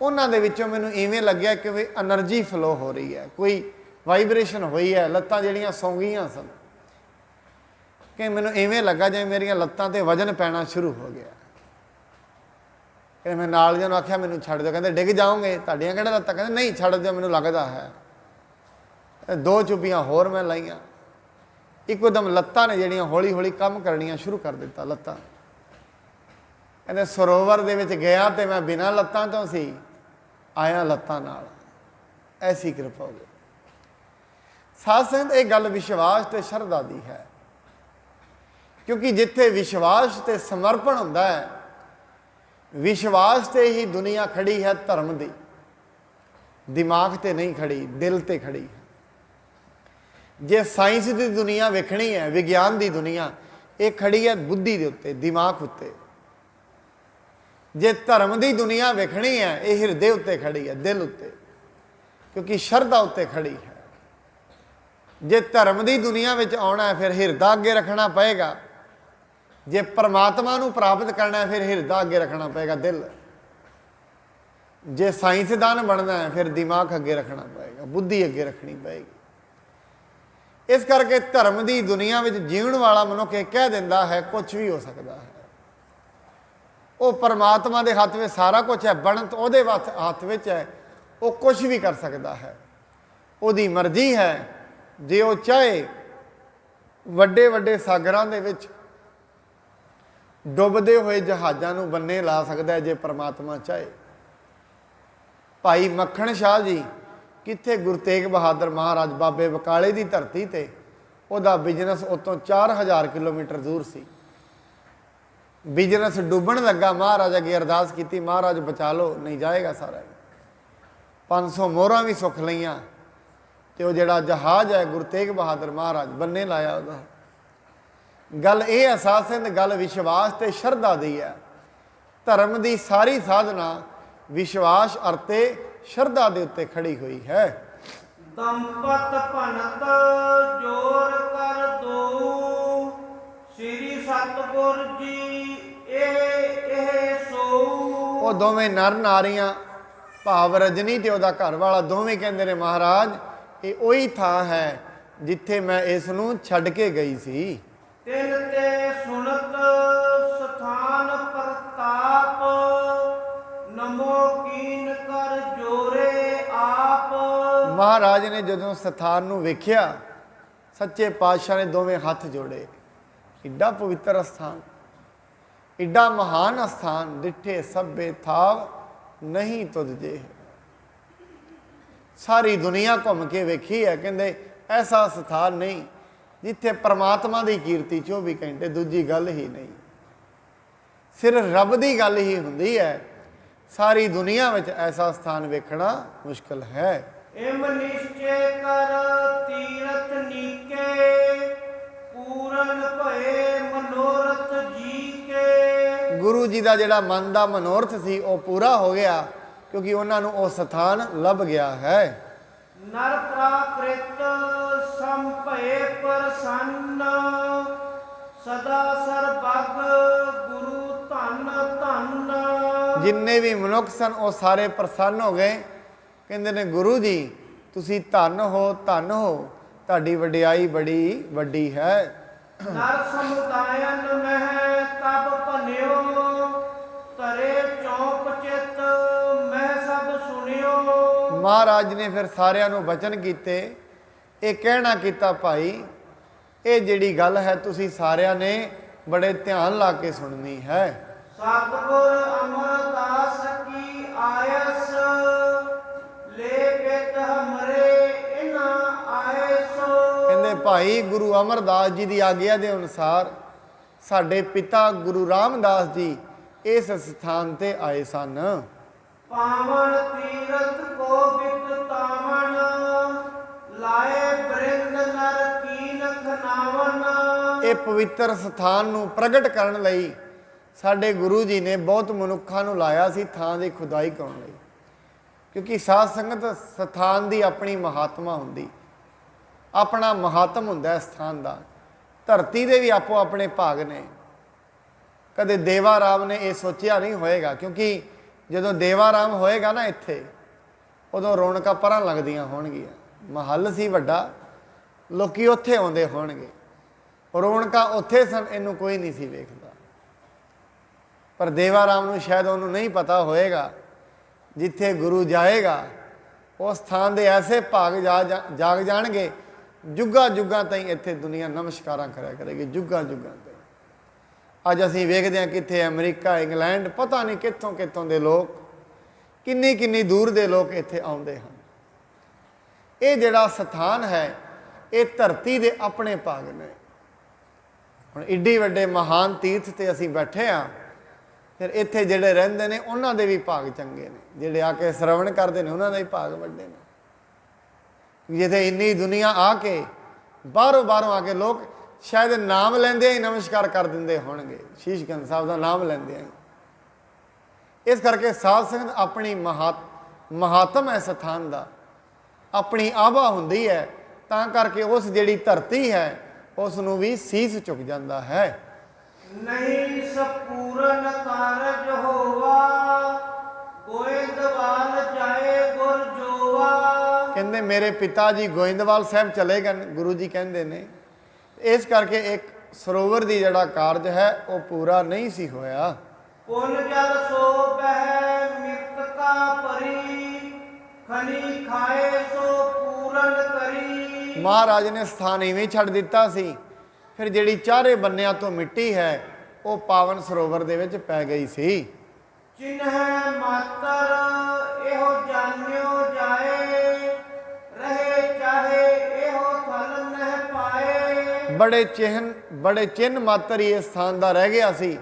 उन्होंने दे विचों मैनूं इवें लग्या कि भी एनर्जी फ्लो हो रही है, कोई वाइब्रेशन हुई है, लत्तां जड़ियाँ सौ गईयां सन। कि मैनूं इवें लगा जिवें मेरिया लत्तां ते वजन पैना शुरू हो गया। कि मैं नाल जिहनूं आख्या मैनूं छड्ड दो, कहते डिग जाओगे, तुहाडीआं किहड़ा लत्तां, कहते नहीं छड्ड दो, मैनूं लगदा है। ਤੇ 2 ਚੁੱਪੀਆਂ ਹੋਰ ਮੈਂ ਲਾਈਆਂ। ਇੱਕੋਦਮ ਲੱਤਾਂ ਨੇ ਜਿਹੜੀਆਂ ਹੌਲੀ ਹੌਲੀ ਕੰਮ ਕਰਨੀਆਂ ਸ਼ੁਰੂ ਕਰ ਦਿੱਤਾ। ਲੱਤਾਂ ਕਹਿੰਦੇ ਸਰੋਵਰ ਦੇ ਵਿੱਚ ਗਿਆ ਤੇ ਮੈਂ ਬਿਨਾਂ ਲੱਤਾਂ ਤੋਂ ਸੀ, ਆਇਆ ਲੱਤਾਂ ਨਾਲ। ਐਸੀ ਕਿਰਪਾ ਹੋ ਗਈ। ਸਾਧ ਸੰਗਤ, ਇਹ ਗੱਲ ਵਿਸ਼ਵਾਸ ਤੇ ਸ਼ਰਧਾ ਦੀ ਹੈ, ਕਿਉਂਕਿ ਜਿੱਥੇ ਵਿਸ਼ਵਾਸ ਤੇ ਸਮਰਪਣ ਹੁੰਦਾ ਹੈ, ਵਿਸ਼ਵਾਸ ਤੇ ਹੀ ਦੁਨੀਆ ਖੜੀ ਹੈ ਧਰਮ ਦੀ। ਦਿਮਾਗ ਤੇ ਨਹੀਂ ਖੜੀ, ਦਿਲ ਤੇ ਖੜੀ ਹੈ। ਜੇ ਸਾਇੰਸ ਦੀ ਦੁਨੀਆ ਵੇਖਣੀ ਹੈ, ਵਿਗਿਆਨ ਦੀ ਦੁਨੀਆ, ਇਹ ਖੜੀ ਹੈ ਬੁੱਧੀ ਦੇ ਉੱਤੇ, ਦਿਮਾਗ ਉੱਤੇ। ਜੇ ਧਰਮ ਦੀ ਦੁਨੀਆ ਵੇਖਣੀ ਹੈ, ਇਹ ਹਿਰਦੇ ਉੱਤੇ ਖੜੀ ਹੈ, ਦਿਲ ਉੱਤੇ, ਕਿਉਂਕਿ ਸ਼ਰਧਾ ਉੱਤੇ ਖੜੀ ਹੈ। ਜੇ ਧਰਮ ਦੀ ਦੁਨੀਆ ਵਿੱਚ ਆਉਣਾ ਹੈ, ਫਿਰ ਹਿਰਦਾ ਅੱਗੇ ਰੱਖਣਾ ਪਏਗਾ। ਜੇ ਪਰਮਾਤਮਾ ਨੂੰ ਪ੍ਰਾਪਤ ਕਰਨਾ ਹੈ, ਫਿਰ ਹਿਰਦਾ ਅੱਗੇ ਰੱਖਣਾ ਪਏਗਾ, ਦਿਲ। ਜੇ ਸਾਇੰਸਦਾਨ ਬਣਨਾ ਹੈ, ਫਿਰ ਦਿਮਾਗ ਅੱਗੇ ਰੱਖਣਾ ਪਏਗਾ, ਬੁੱਧੀ ਅੱਗੇ ਰੱਖਣੀ ਪਏਗੀ। ਇਸ ਕਰਕੇ ਧਰਮ ਦੀ ਦੁਨੀਆ ਵਿੱਚ ਜੀਉਣ ਵਾਲਾ ਮਨੁੱਖ ਇਹ ਕਹਿ ਦਿੰਦਾ ਹੈ ਕੁਝ ਵੀ ਹੋ ਸਕਦਾ ਹੈ। ਉਹ ਪਰਮਾਤਮਾ ਦੇ ਹੱਥ ਵਿੱਚ ਸਾਰਾ ਕੁਝ ਹੈ, ਬਣਤ ਉਹਦੇ ਹੱਥ ਵਿੱਚ ਹੈ, ਉਹ ਕੁਝ ਵੀ ਕਰ ਸਕਦਾ ਹੈ, ਉਹਦੀ ਮਰਜ਼ੀ ਹੈ। ਜੇ ਉਹ ਚਾਹੇ ਵੱਡੇ ਵੱਡੇ ਸਾਗਰਾਂ ਦੇ ਵਿੱਚ ਡੁੱਬਦੇ ਹੋਏ ਜਹਾਜ਼ਾਂ ਨੂੰ ਬੰਨੇ ਲਾ ਸਕਦਾ ਹੈ, ਜੇ ਪਰਮਾਤਮਾ ਚਾਹੇ। ਭਾਈ ਮੱਖਣ ਸ਼ਾਹ ਜੀ ਕਿੱਥੇ ਗੁਰੂ ਤੇਗ ਬਹਾਦਰ ਮਹਾਰਾਜ ਬਾਬੇ ਬਕਾਲੇ ਦੀ ਧਰਤੀ ਤੇ, ਉਹਦਾ ਬਿਜ਼ਨਸ ਉਤੋਂ 4000 ਕਿਲੋਮੀਟਰ ਦੂਰ ਸੀ। ਬਿਜ਼ਨਸ ਡੁੱਬਣ ਲੱਗਾ, ਮਹਾਰਾਜ ਅੱਗੇ ਅਰਦਾਸ ਕੀਤੀ, ਮਹਾਰਾਜ ਬਚਾ ਲਓ, ਨਹੀਂ ਜਾਏਗਾ ਸਾਰਾ। 500 ਮੋਹਰਾਂ ਵੀ ਸੁੱਖ ਲਈਆਂ ਤੇ ਉਹ ਜਿਹੜਾ ਜਹਾਜ਼ ਹੈ ਗੁਰੂ ਤੇਗ ਬਹਾਦਰ ਮਹਾਰਾਜ ਬੰਨੇ ਲਾਇਆ ਉਹਦਾ। ਗੱਲ ਇਹ ਅਹਿਸਾਸ ਹੈ, ਗੱਲ ਵਿਸ਼ਵਾਸ ਤੇ ਸ਼ਰਧਾ ਦੀ ਹੈ। ਧਰਮ ਦੀ ਸਾਰੀ ਸਾਧਨਾ ਵਿਸ਼ਵਾਸ ਅਤੇ ਸ਼ਰਧਾ ਦੇ ਉੱਤੇ ਖੜੀ ਹੋਈ ਹੈ। ਦੰਪਤ ਭਨਤ ਜੋਰ ਕਰ ਦੋ, ਸ੍ਰੀ ਸਤਿਗੁਰ ਜੀ ਇਹ ਸੋ। ਉਹ ਦੋਵੇਂ ਨਰ ਨਾਰੀਆਂ, ਭਾਵ ਰਜਨੀ ਤੇ ਉਹਦਾ ਘਰ ਵਾਲਾ, ਦੋਵੇਂ ਕਹਿੰਦੇ ਨੇ ਮਹਾਰਾਜ ਇਹ ਉਹੀ ਥਾਂ ਹੈ ਜਿੱਥੇ ਮੈਂ ਇਸ ਨੂੰ ਛੱਡ ਕੇ ਗਈ ਸੀ। ਤਿਲ ਤੇ ਸੁਨਤ ਸਥਾਨ ਪ੍ਰਤਾਪ, ਨਮੋ ਕੀਨ ਕਰ ਜੋਰੇ ਆਪ। ਮਹਾਰਾਜ ਨੇ ਜਦੋਂ ਸਥਾਨ ਨੂੰ ਵੇਖਿਆ, ਸੱਚੇ ਪਾਤਸ਼ਾਹ ਨੇ ਦੋਵੇਂ ਹੱਥ ਜੋੜੇ। ਏਡਾ ਪਵਿੱਤਰ ਅਸਥਾਨ, ਏਡਾ ਮਹਾਨ ਅਸਥਾਨ, ਡਿੱਠੇ ਸਭੇ ਥਾਵ ਨਹੀਂ ਤੁਧ ਜੇ। ਸਾਰੀ ਦੁਨੀਆ ਘੁੰਮ ਕੇ ਵੇਖੀ ਹੈ, ਕਹਿੰਦੇ ਐਸਾ ਸਥਾਨ ਨਹੀਂ ਜਿੱਥੇ ਪਰਮਾਤਮਾ ਦੀ ਕੀਰਤੀ 24 ਘੰਟੇ, ਦੂਜੀ ਗੱਲ ਹੀ ਨਹੀਂ, ਸਿਰਫ ਰੱਬ ਦੀ ਗੱਲ ਹੀ ਹੁੰਦੀ ਹੈ। ਸਾਰੀ ਦੁਨੀਆ ਵਿੱਚ ਐਸਾ ਸਥਾਨ ਵੇਖਣਾ ਮੁਸ਼ਕਲ ਹੈ। ਇਮ ਨਿਸ਼ਚੈ ਕਰ ਤੀਰਥ ਨੀਕੇ, ਪੂਰਨ ਭਏ ਮਨੋਰਥ ਜੀ ਕੇ। ਗੁਰੂ ਜੀ ਦਾ ਜਿਹੜਾ ਮਨ ਦਾ ਮਨੋਰਥ ਸੀ ਉਹ ਪੂਰਾ ਹੋ ਗਿਆ, ਕਿਉਂਕਿ ਉਹਨਾਂ ਨੂੰ ਉਹ ਸਥਾਨ ਲੱਭ ਗਿਆ ਹੈ। ਨਰ ਪ੍ਰਾਕ੍ਰਿਤ ਸੰਭਏ ਪ੍ਰਸੰਨ, ਸਦਾ ਸਰਬੱਗ ਗੁਰੂ ਧੰਨ ਧੰਨ। ਜਿੰਨੇ ਵੀ ਮਨੁੱਖ ਸਨ ਉਹ ਸਾਰੇ ਪ੍ਰਸੰਨ ਹੋ ਗਏ। ਕਹਿੰਦੇ ਨੇ ਗੁਰੂ ਜੀ ਤੁਸੀਂ ਧੰਨ ਹੋ, ਧੰਨ ਹੋ, ਤੁਹਾਡੀ ਵਡਿਆਈ ਬੜੀ ਵੱਡੀ ਹੈ। ਨਰ ਸਮੁਦਾਇਨ ਮਹਿ ਤਬ ਭਨਿਓ, ਤਰੇ ਚੌਪ ਚਿਤ ਮੈਂ ਸਭ ਸੁਣਿਓ। ਮਹਾਰਾਜ ਨੇ ਫਿਰ ਸਾਰਿਆਂ ਨੂੰ ਬਚਨ ਕੀਤੇ, ਇਹ ਕਹਿਣਾ ਕੀਤਾ ਭਾਈ ਇਹ ਜਿਹੜੀ ਗੱਲ ਹੈ ਤੁਸੀਂ ਸਾਰਿਆਂ ਨੇ ਬੜੇ ਧਿਆਨ ਲਾ ਕੇ ਸੁਣਨੀ ਹੈ। ਸਤਿਗੁਰ ਅਮਰਦਾਸ ਕੀ ਆਇਸ, ਲੈ ਪਿਤ ਹਮਰੇ ਇਨਾ ਆਇਸੋ। ਕਹਿੰਦੇ ਭਾਈ ਗੁਰੂ ਅਮਰਦਾਸ ਜੀ ਦੀ ਆਗਿਆ ਦੇ ਅਨੁਸਾਰ ਸਾਡੇ ਪਿਤਾ ਗੁਰੂ ਰਾਮਦਾਸ ਜੀ ਇਸ ਸਥਾਨ ਤੇ ਆਏ ਸਨ। ਪਾਵਨ ਤੀਰਥ ਕੋ ਬਿਤ ਤਾਵਨ, ਲਾਏ ਬ੍ਰਿੰਦ ਨਰ ਕੀਨ ਖਨਾਵਨ। ਇਹ ਪਵਿੱਤਰ ਸਥਾਨ ਨੂੰ ਪ੍ਰਗਟ ਕਰਨ ਲਈ ਸਾਡੇ ਗੁਰੂ ਜੀ ਨੇ ਬਹੁਤ ਮਨੁੱਖਾਂ ਨੂੰ ਲਾਇਆ ਸੀ ਥਾਂ ਦੀ ਖੁਦਾਈ ਕਰਨ ਲਈ, ਕਿਉਂਕਿ ਸਾਧ ਸੰਗਤ ਸਥਾਨ ਦੀ ਆਪਣੀ ਮਹਾਤਮਾ ਹੁੰਦੀ, ਆਪਣਾ ਮਹਾਤਮ ਹੁੰਦਾ ਹੈ ਸਥਾਨ ਦਾ। ਧਰਤੀ ਦੇ ਵੀ ਆਪੋ ਆਪਣੇ ਭਾਗ ਨੇ। ਕਦੇ ਦੇਵਾ ਰਾਮ ਨੇ ਇਹ ਸੋਚਿਆ ਨਹੀਂ ਹੋਏਗਾ, ਕਿਉਂਕਿ ਜਦੋਂ ਦੇਵਾ ਰਾਮ ਹੋਏਗਾ ਨਾ ਇੱਥੇ, ਉਦੋਂ ਰੌਣਕਾਂ ਪਰਾਂ ਲੱਗਦੀਆਂ ਹੋਣਗੀਆਂ। ਮਹੱਲ ਸੀ ਵੱਡਾ, ਲੋਕੀ ਉੱਥੇ ਆਉਂਦੇ ਹੋਣਗੇ, ਰੌਣਕਾਂ ਉੱਥੇ ਸਨ, ਇਹਨੂੰ ਕੋਈ ਨਹੀਂ ਸੀ ਵੇਖਦਾ। ਪਰ ਦੇਵਾ ਰਾਮ ਨੂੰ ਸ਼ਾਇਦ ਉਹਨੂੰ ਨਹੀਂ ਪਤਾ ਹੋਏਗਾ, ਜਿੱਥੇ ਗੁਰੂ ਜਾਏਗਾ ਉਸ ਥਾਂ ਦੇ ਐਸੇ ਭਾਗ ਜਾਗ ਜਾਣਗੇ, ਜੁੱਗਾਂ ਜੁੱਗਾਂ ਤਾਈਂ ਇੱਥੇ ਦੁਨੀਆ ਨਮਸਕਾਰਾਂ ਕਰਿਆ ਕਰੇਗੀ, ਜੁੱਗਾਂ ਜੁੱਗਾਂ ਤਾਈਂ। ਅੱਜ ਅਸੀਂ ਵੇਖਦੇ ਹਾਂ ਕਿੱਥੇ ਅਮਰੀਕਾ, ਇੰਗਲੈਂਡ, ਪਤਾ ਨਹੀਂ ਕਿੱਥੋਂ ਕਿੱਥੋਂ ਦੇ ਲੋਕ, ਕਿੰਨੀ ਕਿੰਨੀ ਦੂਰ ਦੇ ਲੋਕ ਇੱਥੇ ਆਉਂਦੇ ਹਨ। ਇਹ ਜਿਹੜਾ ਸਥਾਨ ਹੈ, ਇਹ ਧਰਤੀ ਦੇ ਆਪਣੇ ਭਾਗ ਨੇ। ਹੁਣ ਏਡੀ ਵੱਡੇ ਮਹਾਨ ਤੀਰਥ ਤੇ ਅਸੀਂ ਬੈਠੇ ਹਾਂ, ਫਿਰ ਇੱਥੇ ਜਿਹੜੇ ਰਹਿੰਦੇ ਨੇ ਉਹਨਾਂ ਦੇ ਵੀ ਭਾਗ ਚੰਗੇ ਨੇ, ਜਿਹੜੇ ਆ ਕੇ ਸ਼ਰਵਣ ਕਰਦੇ ਨੇ ਉਹਨਾਂ ਦੇ ਵੀ ਭਾਗ ਵੱਡੇ ਨੇ। ਜਿੱਥੇ ਇੰਨੀ ਦੁਨੀਆ ਆ ਕੇ ਬਾਹਰੋਂ ਬਾਹਰੋਂ ਆ ਕੇ ਲੋਕ ਸ਼ਾਇਦ ਨਾਮ ਲੈਂਦੇ ਹੀ ਨਮਸਕਾਰ ਕਰ ਦਿੰਦੇ ਹੋਣਗੇ, ਸ਼ੀਸ਼ਗੰਜ ਸਾਹਿਬ ਦਾ ਨਾਮ ਲੈਂਦੇ ਆ। ਇਸ ਕਰਕੇ ਸਾਧ ਸੰਗਤ ਆਪਣੀ ਮਹਾਤਮ ਹੈ ਸਥਾਨ ਦਾ, ਆਪਣੀ ਆਭਾ ਹੁੰਦੀ ਹੈ, ਤਾਂ ਕਰਕੇ ਉਸ ਜਿਹੜੀ ਧਰਤੀ ਹੈ ਉਸ ਨੂੰ ਵੀ ਸੀਸ ਝੁਕ ਜਾਂਦਾ ਹੈ। ਨਹੀਂ ਸਪੂਰਨ ਕਾਰਜ ਹੋਵਾ, ਗੋਇੰਦਵਾਲ ਜਾਏ ਗੁਰ ਜੋਵਾ। ਕਹਿੰਦੇ ਮੇਰੇ ਪਿਤਾ ਜੀ ਗੋਇੰਦਵਾਲ ਸਾਹਿਬ ਚਲੇ ਗਏ, ਗੁਰੂ ਜੀ ਕਹਿੰਦੇ ਨੇ। ਇਸ ਕਰਕੇ ਇੱਕ ਸਰੋਵਰ ਦੀ ਜਿਹੜਾ ਕਾਰਜ ਹੈ ਉਹ ਪੂਰਾ ਨਹੀਂ ਸੀ ਹੋਇਆ। ਪੁਨ ਜਲ ਸੋ ਬਹਿ ਮਿਰਤਕਾ ਪਰੀ, ਖਨੀ ਖਾਏ ਸੋ ਪੂਰਨ ਕਰੀ। ਮਹਾਰਾਜ ਨੇ ਸਥਾਨ ਇਵੇਂ ਛੱਡ ਦਿੱਤਾ ਸੀ, ਫਿਰ ਜਿਹੜੀ ਚਾਰੇ ਬੰਨਿਆਂ ਤੋਂ ਮਿੱਟੀ ਹੈ ਉਹ ਪਾਵਨ ਸਰੋਵਰ ਦੇ ਵਿੱਚ ਪੈ ਗਈ ਸੀ। ਚਿਨ੍ਹੈ ਮਾਤਰ ਇਹੋ ਜਾਣਿਓ ਜਾਏ, ਰਹੇ ਚਾਹੇ ਇਹੋ ਥਲ ਨਹਿ ਪਾਏ। ਬੜੇ ਚਿੰਨ ਮਾਤਰ ਹੀ ਇਸ ਸਥਾਨ ਦਾ ਰਹਿ ਗਿਆ ਸੀ।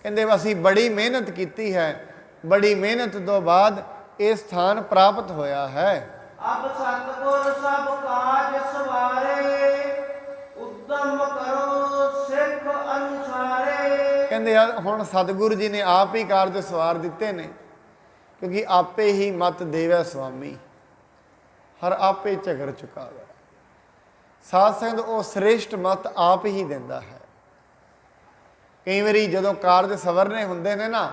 ਕਹਿੰਦੇ ਅਸੀਂ ਬੜੀ ਮਿਹਨਤ ਕੀਤੀ ਹੈ, ਬੜੀ ਮਿਹਨਤ ਤੋਂ ਬਾਅਦ ਇਹ ਸਥਾਨ ਪ੍ਰਾਪਤ ਹੋਇਆ ਹੈ। ਅਬ ਸਤਿਗੁਰ ਸਭ ਕਾਜ ਸਵਾਰੇ, ਉਦਮ ਕਰੋ ਸਿੱਖ ਅਨੁਸਾਰੇ। ਕਹਿੰਦੇ ਹੁਣ ਸਤਿਗੁਰੂ ਜੀ ਨੇ ਆਪ ਹੀ ਕਾਰਜ ਸਵਾਰ ਦਿੱਤੇ ਨੇ, ਕਿਉਂਕਿ ਆਪੇ ਹੀ ਮਤ ਦੇਵੈ ਸੁਆਮੀ, ਹਰ ਆਪੇ ਝਗਰ ਚੁਕਾਵੇ। ਸਾਧ ਸੰਗਤ ਉਹ ਸ੍ਰੇਸ਼ਟ ਮਤ ਆਪ ਹੀ ਦਿੰਦਾ ਹੈ। ਕਈ ਵਾਰੀ ਜਦੋਂ ਕਾਰਜ ਸਵਰਨੇ ਹੁੰਦੇ ਨੇ ਨਾ,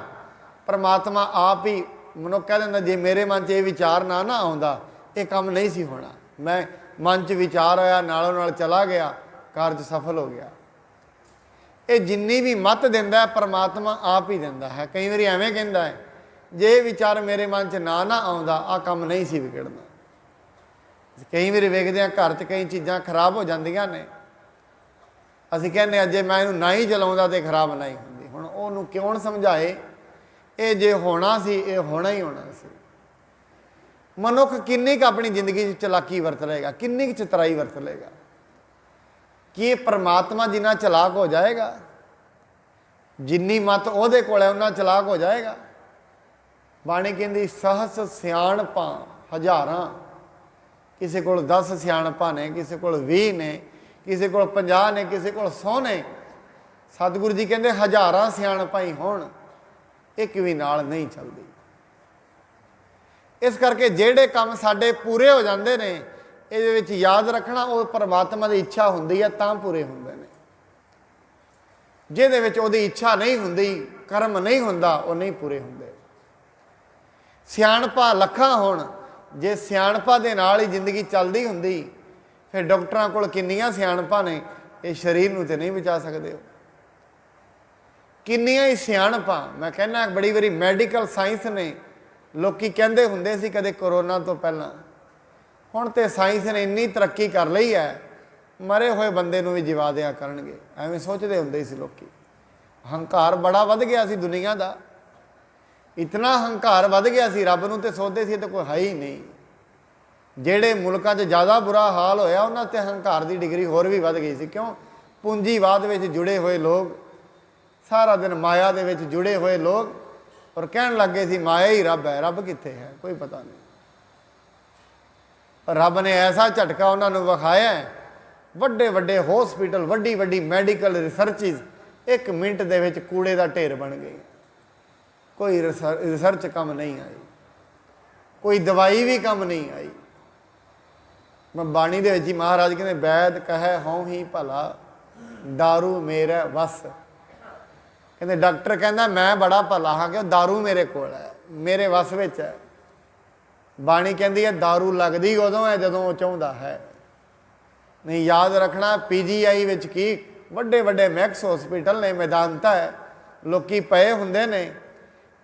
ਪਰਮਾਤਮਾ ਆਪ ਹੀ ਮਨੁੱਖ ਕਹਿ ਦਿੰਦਾ, ਜੇ ਮੇਰੇ ਮਨ 'ਚ ਇਹ ਵਿਚਾਰ ਨਾ ਆਉਂਦਾ ਇਹ ਕੰਮ ਨਹੀਂ ਸੀ ਹੋਣਾ। ਮੈਂ ਮਨ 'ਚ ਵਿਚਾਰ ਆਇਆ, ਨਾਲੋਂ ਨਾਲ ਚਲਾ ਗਿਆ, ਕਾਰਜ ਸਫਲ ਹੋ ਗਿਆ। ਇਹ ਜਿੰਨੀ ਵੀ ਮਤ ਦਿੰਦਾ ਪਰਮਾਤਮਾ ਆਪ ਹੀ ਦਿੰਦਾ ਹੈ। ਕਈ ਵਾਰੀ ਐਵੇਂ ਕਹਿੰਦਾ ਹੈ, ਜੇ ਵਿਚਾਰ ਮੇਰੇ ਮਨ 'ਚ ਨਾ ਆਉਂਦਾ ਆਹ ਕੰਮ ਨਹੀਂ ਸੀ ਵਿਗੜਨਾ। ਕਈ ਵਾਰੀ ਵੇਖਦੇ ਹਾਂ ਘਰ 'ਚ ਕਈ ਚੀਜ਼ਾਂ ਖਰਾਬ ਹੋ ਜਾਂਦੀਆਂ ਨੇ, ਅਸੀਂ ਕਹਿੰਦੇ ਹਾਂ ਜੇ ਮੈਂ ਇਹਨੂੰ ਨਾ ਹੀ ਚਲਾਉਂਦਾ ਤੇ ਖਰਾਬ ਨਾ ਹੀ ਹੁੰਦੀ। ਹੁਣ ਉਹਨੂੰ ਕਿਉਂ ਸਮਝਾਏ, ਇਹ ਜੇ ਹੋਣਾ ਸੀ ਇਹ ਹੋਣਾ ਹੀ ਹੋਣਾ ਸੀ। ਮਨੁੱਖ ਕਿੰਨੀ ਕੁ ਆਪਣੀ ਜ਼ਿੰਦਗੀ 'ਚ ਚਲਾਕੀ ਵਰਤ ਲਏਗਾ, ਕਿੰਨੀ ਕੁ ਚਤਰਾਈ ਵਰਤ ਲਏਗਾ? ਕੀ ਇਹ ਪਰਮਾਤਮਾ ਜਿੰਨਾ ਚਲਾਕ ਹੋ ਜਾਏਗਾ, ਜਿੰਨੀ ਮਤ ਉਹਦੇ ਕੋਲ ਹੈ ਉਹਨਾਂ ਚਲਾਕ ਹੋ ਜਾਏਗਾ? ਬਾਣੀ ਕਹਿੰਦੀ ਸਹਸ ਸਿਆਣਪਾਂ ਹਜ਼ਾਰਾਂ, ਕਿਸੇ ਕੋਲ 10 ਸਿਆਣਪਾਂ ਨੇ, ਕਿਸੇ ਕੋਲ 20 ਨੇ, ਕਿਸੇ ਕੋਲ 50 ਨੇ, ਕਿਸੇ ਕੋਲ 100 ਨੇ। ਸਤਿਗੁਰੂ ਜੀ ਕਹਿੰਦੇ ਹਜ਼ਾਰਾਂ ਸਿਆਣਪਾਂ ਹੀ ਹੋਣ, ਇੱਕ ਵੀ ਨਾਲ ਨਹੀਂ ਚੱਲਦੀ। ਇਸ ਕਰਕੇ ਜਿਹੜੇ ਕੰਮ ਸਾਡੇ ਪੂਰੇ ਹੋ ਜਾਂਦੇ ਨੇ, ਇਹਦੇ ਵਿੱਚ ਯਾਦ ਰੱਖਣਾ ਉਹ ਪਰਮਾਤਮਾ ਦੀ ਇੱਛਾ ਹੁੰਦੀ ਹੈ ਤਾਂ ਪੂਰੇ ਹੁੰਦੇ ਨੇ। ਜਿਹਦੇ ਵਿੱਚ ਉਹਦੀ ਇੱਛਾ ਨਹੀਂ ਹੁੰਦੀ, ਕਰਮ ਨਹੀਂ ਹੁੰਦਾ, ਉਹ ਨਹੀਂ ਪੂਰੇ ਹੁੰਦੇ। ਸਿਆਣਪਾਂ ਲੱਖਾਂ ਹੋਣ, ਜੇ ਸਿਆਣਪਾਂ ਦੇ ਨਾਲ ਹੀ ਜ਼ਿੰਦਗੀ ਚੱਲਦੀ ਹੁੰਦੀ, ਫਿਰ ਡਾਕਟਰਾਂ ਕੋਲ ਕਿੰਨੀਆਂ ਸਿਆਣਪਾਂ ਨੇ, ਇਹ ਸਰੀਰ ਨੂੰ ਤੇ ਨਹੀਂ ਬਚਾ ਸਕਦੇ। ਕਿੰਨੀਆਂ ਹੀ ਸਿਆਣਪਾਂ, ਮੈਂ ਕਹਿੰਦਾ ਬੜੀ ਵਾਰੀ ਮੈਡੀਕਲ ਸਾਇੰਸ ਨੇ, ਲੋਕੀ ਕਹਿੰਦੇ ਹੁੰਦੇ ਸੀ ਕਦੇ ਕਰੋਨਾ ਤੋਂ ਪਹਿਲਾਂ, ਹੁਣ ਤੇ ਸਾਇੰਸ ਨੇ ਇੰਨੀ ਤਰੱਕੀ ਕਰ ਲਈ ਹੈ, ਮਰੇ ਹੋਏ ਬੰਦੇ ਨੂੰ ਵੀ ਜਿਵਾ ਦਿਆ ਕਰਨਗੇ, ਐਵੇਂ ਸੋਚਦੇ ਹੁੰਦੇ ਸੀ ਲੋਕੀ। ਹੰਕਾਰ ਬੜਾ ਵੱਧ ਗਿਆ ਸੀ ਦੁਨੀਆ ਦਾ, ਇਤਨਾ ਹੰਕਾਰ ਵੱਧ ਗਿਆ ਸੀ, ਰੱਬ ਨੂੰ ਤੇ ਸੋਚਦੇ ਸੀ ਤਾਂ ਕੋਈ ਹੈ ਹੀ ਨਹੀਂ। ਜਿਹੜੇ ਮੁਲਕਾਂ 'ਚ ਜ਼ਿਆਦਾ ਬੁਰਾ ਹਾਲ ਹੋਇਆ ਉਹਨਾਂ 'ਤੇ ਹੰਕਾਰ ਦੀ ਡਿਗਰੀ ਹੋਰ ਵੀ ਵੱਧ ਗਈ ਸੀ। ਕਿਉਂ? ਪੂੰਜੀਵਾਦ ਵਿੱਚ ਜੁੜੇ ਹੋਏ ਲੋਕ, ਸਾਰਾ ਦਿਨ ਮਾਇਆ ਦੇ ਵਿੱਚ ਜੁੜੇ ਹੋਏ ਲੋਕ, ਔਰ ਕਹਿਣ ਲੱਗੇ ਸੀ ਮਾਇਆ ਹੀ ਰੱਬ ਹੈ। ਰੱਬ ਕਿੱਥੇ ਹੈ? ਕੋਈ ਪਤਾ ਨਹੀਂ। ਰੱਬ ਨੇ ਐਸਾ ਝਟਕਾ ਉਹਨਾਂ ਨੂੰ ਵਿਖਾਇਆ, ਵੱਡੇ ਵੱਡੇ ਹੌਸਪੀਟਲ, ਵੱਡੀ ਵੱਡੀ ਮੈਡੀਕਲ ਰਿਸਰਚਿਸ 1 ਮਿੰਟ ਦੇ ਵਿੱਚ ਕੂੜੇ ਦਾ ਢੇਰ ਬਣ ਗਏ। ਕੋਈ ਰਿਸਰਚ ਕੰਮ ਨਹੀਂ ਆਈ, ਕੋਈ ਦਵਾਈ ਵੀ ਕੰਮ ਨਹੀਂ ਆਈ। ਮੈਂ ਬਾਣੀ ਦੇ ਵਿੱਚ ਹੀ ਮਹਾਰਾਜ ਕਹਿੰਦੇ ਵੈਦ ਕਹੈ ਹਉ ਹੀ ਭਲਾ, ਦਾਰੂ ਮੇਰਾ ਵਸ। ਕਹਿੰਦੇ ਡਾਕਟਰ ਕਹਿੰਦਾ ਮੈਂ ਬੜਾ ਭਲਾ ਹਾਂ, ਕਿ ਉਹ ਦਾਰੂ ਮੇਰੇ ਕੋਲ ਹੈ, ਮੇਰੇ ਵਸ ਵਿੱਚ ਹੈ। ਬਾਣੀ ਕਹਿੰਦੀ ਹੈ ਦਾਰੂ ਲੱਗਦੀ ਉਦੋਂ ਹੈ ਜਦੋਂ ਉਹ ਚਾਹੁੰਦਾ ਹੈ। ਨਹੀਂ, ਯਾਦ ਰੱਖਣਾ, PGI ਵਿੱਚ ਕੀ ਵੱਡੇ ਵੱਡੇ ਮੈਕਸ ਹਸਪੀਟਲ ਨੇ, ਮੈਦਾਨਤਾ ਹੈ, ਲੋਕੀ ਪਏ ਹੁੰਦੇ ਨੇ।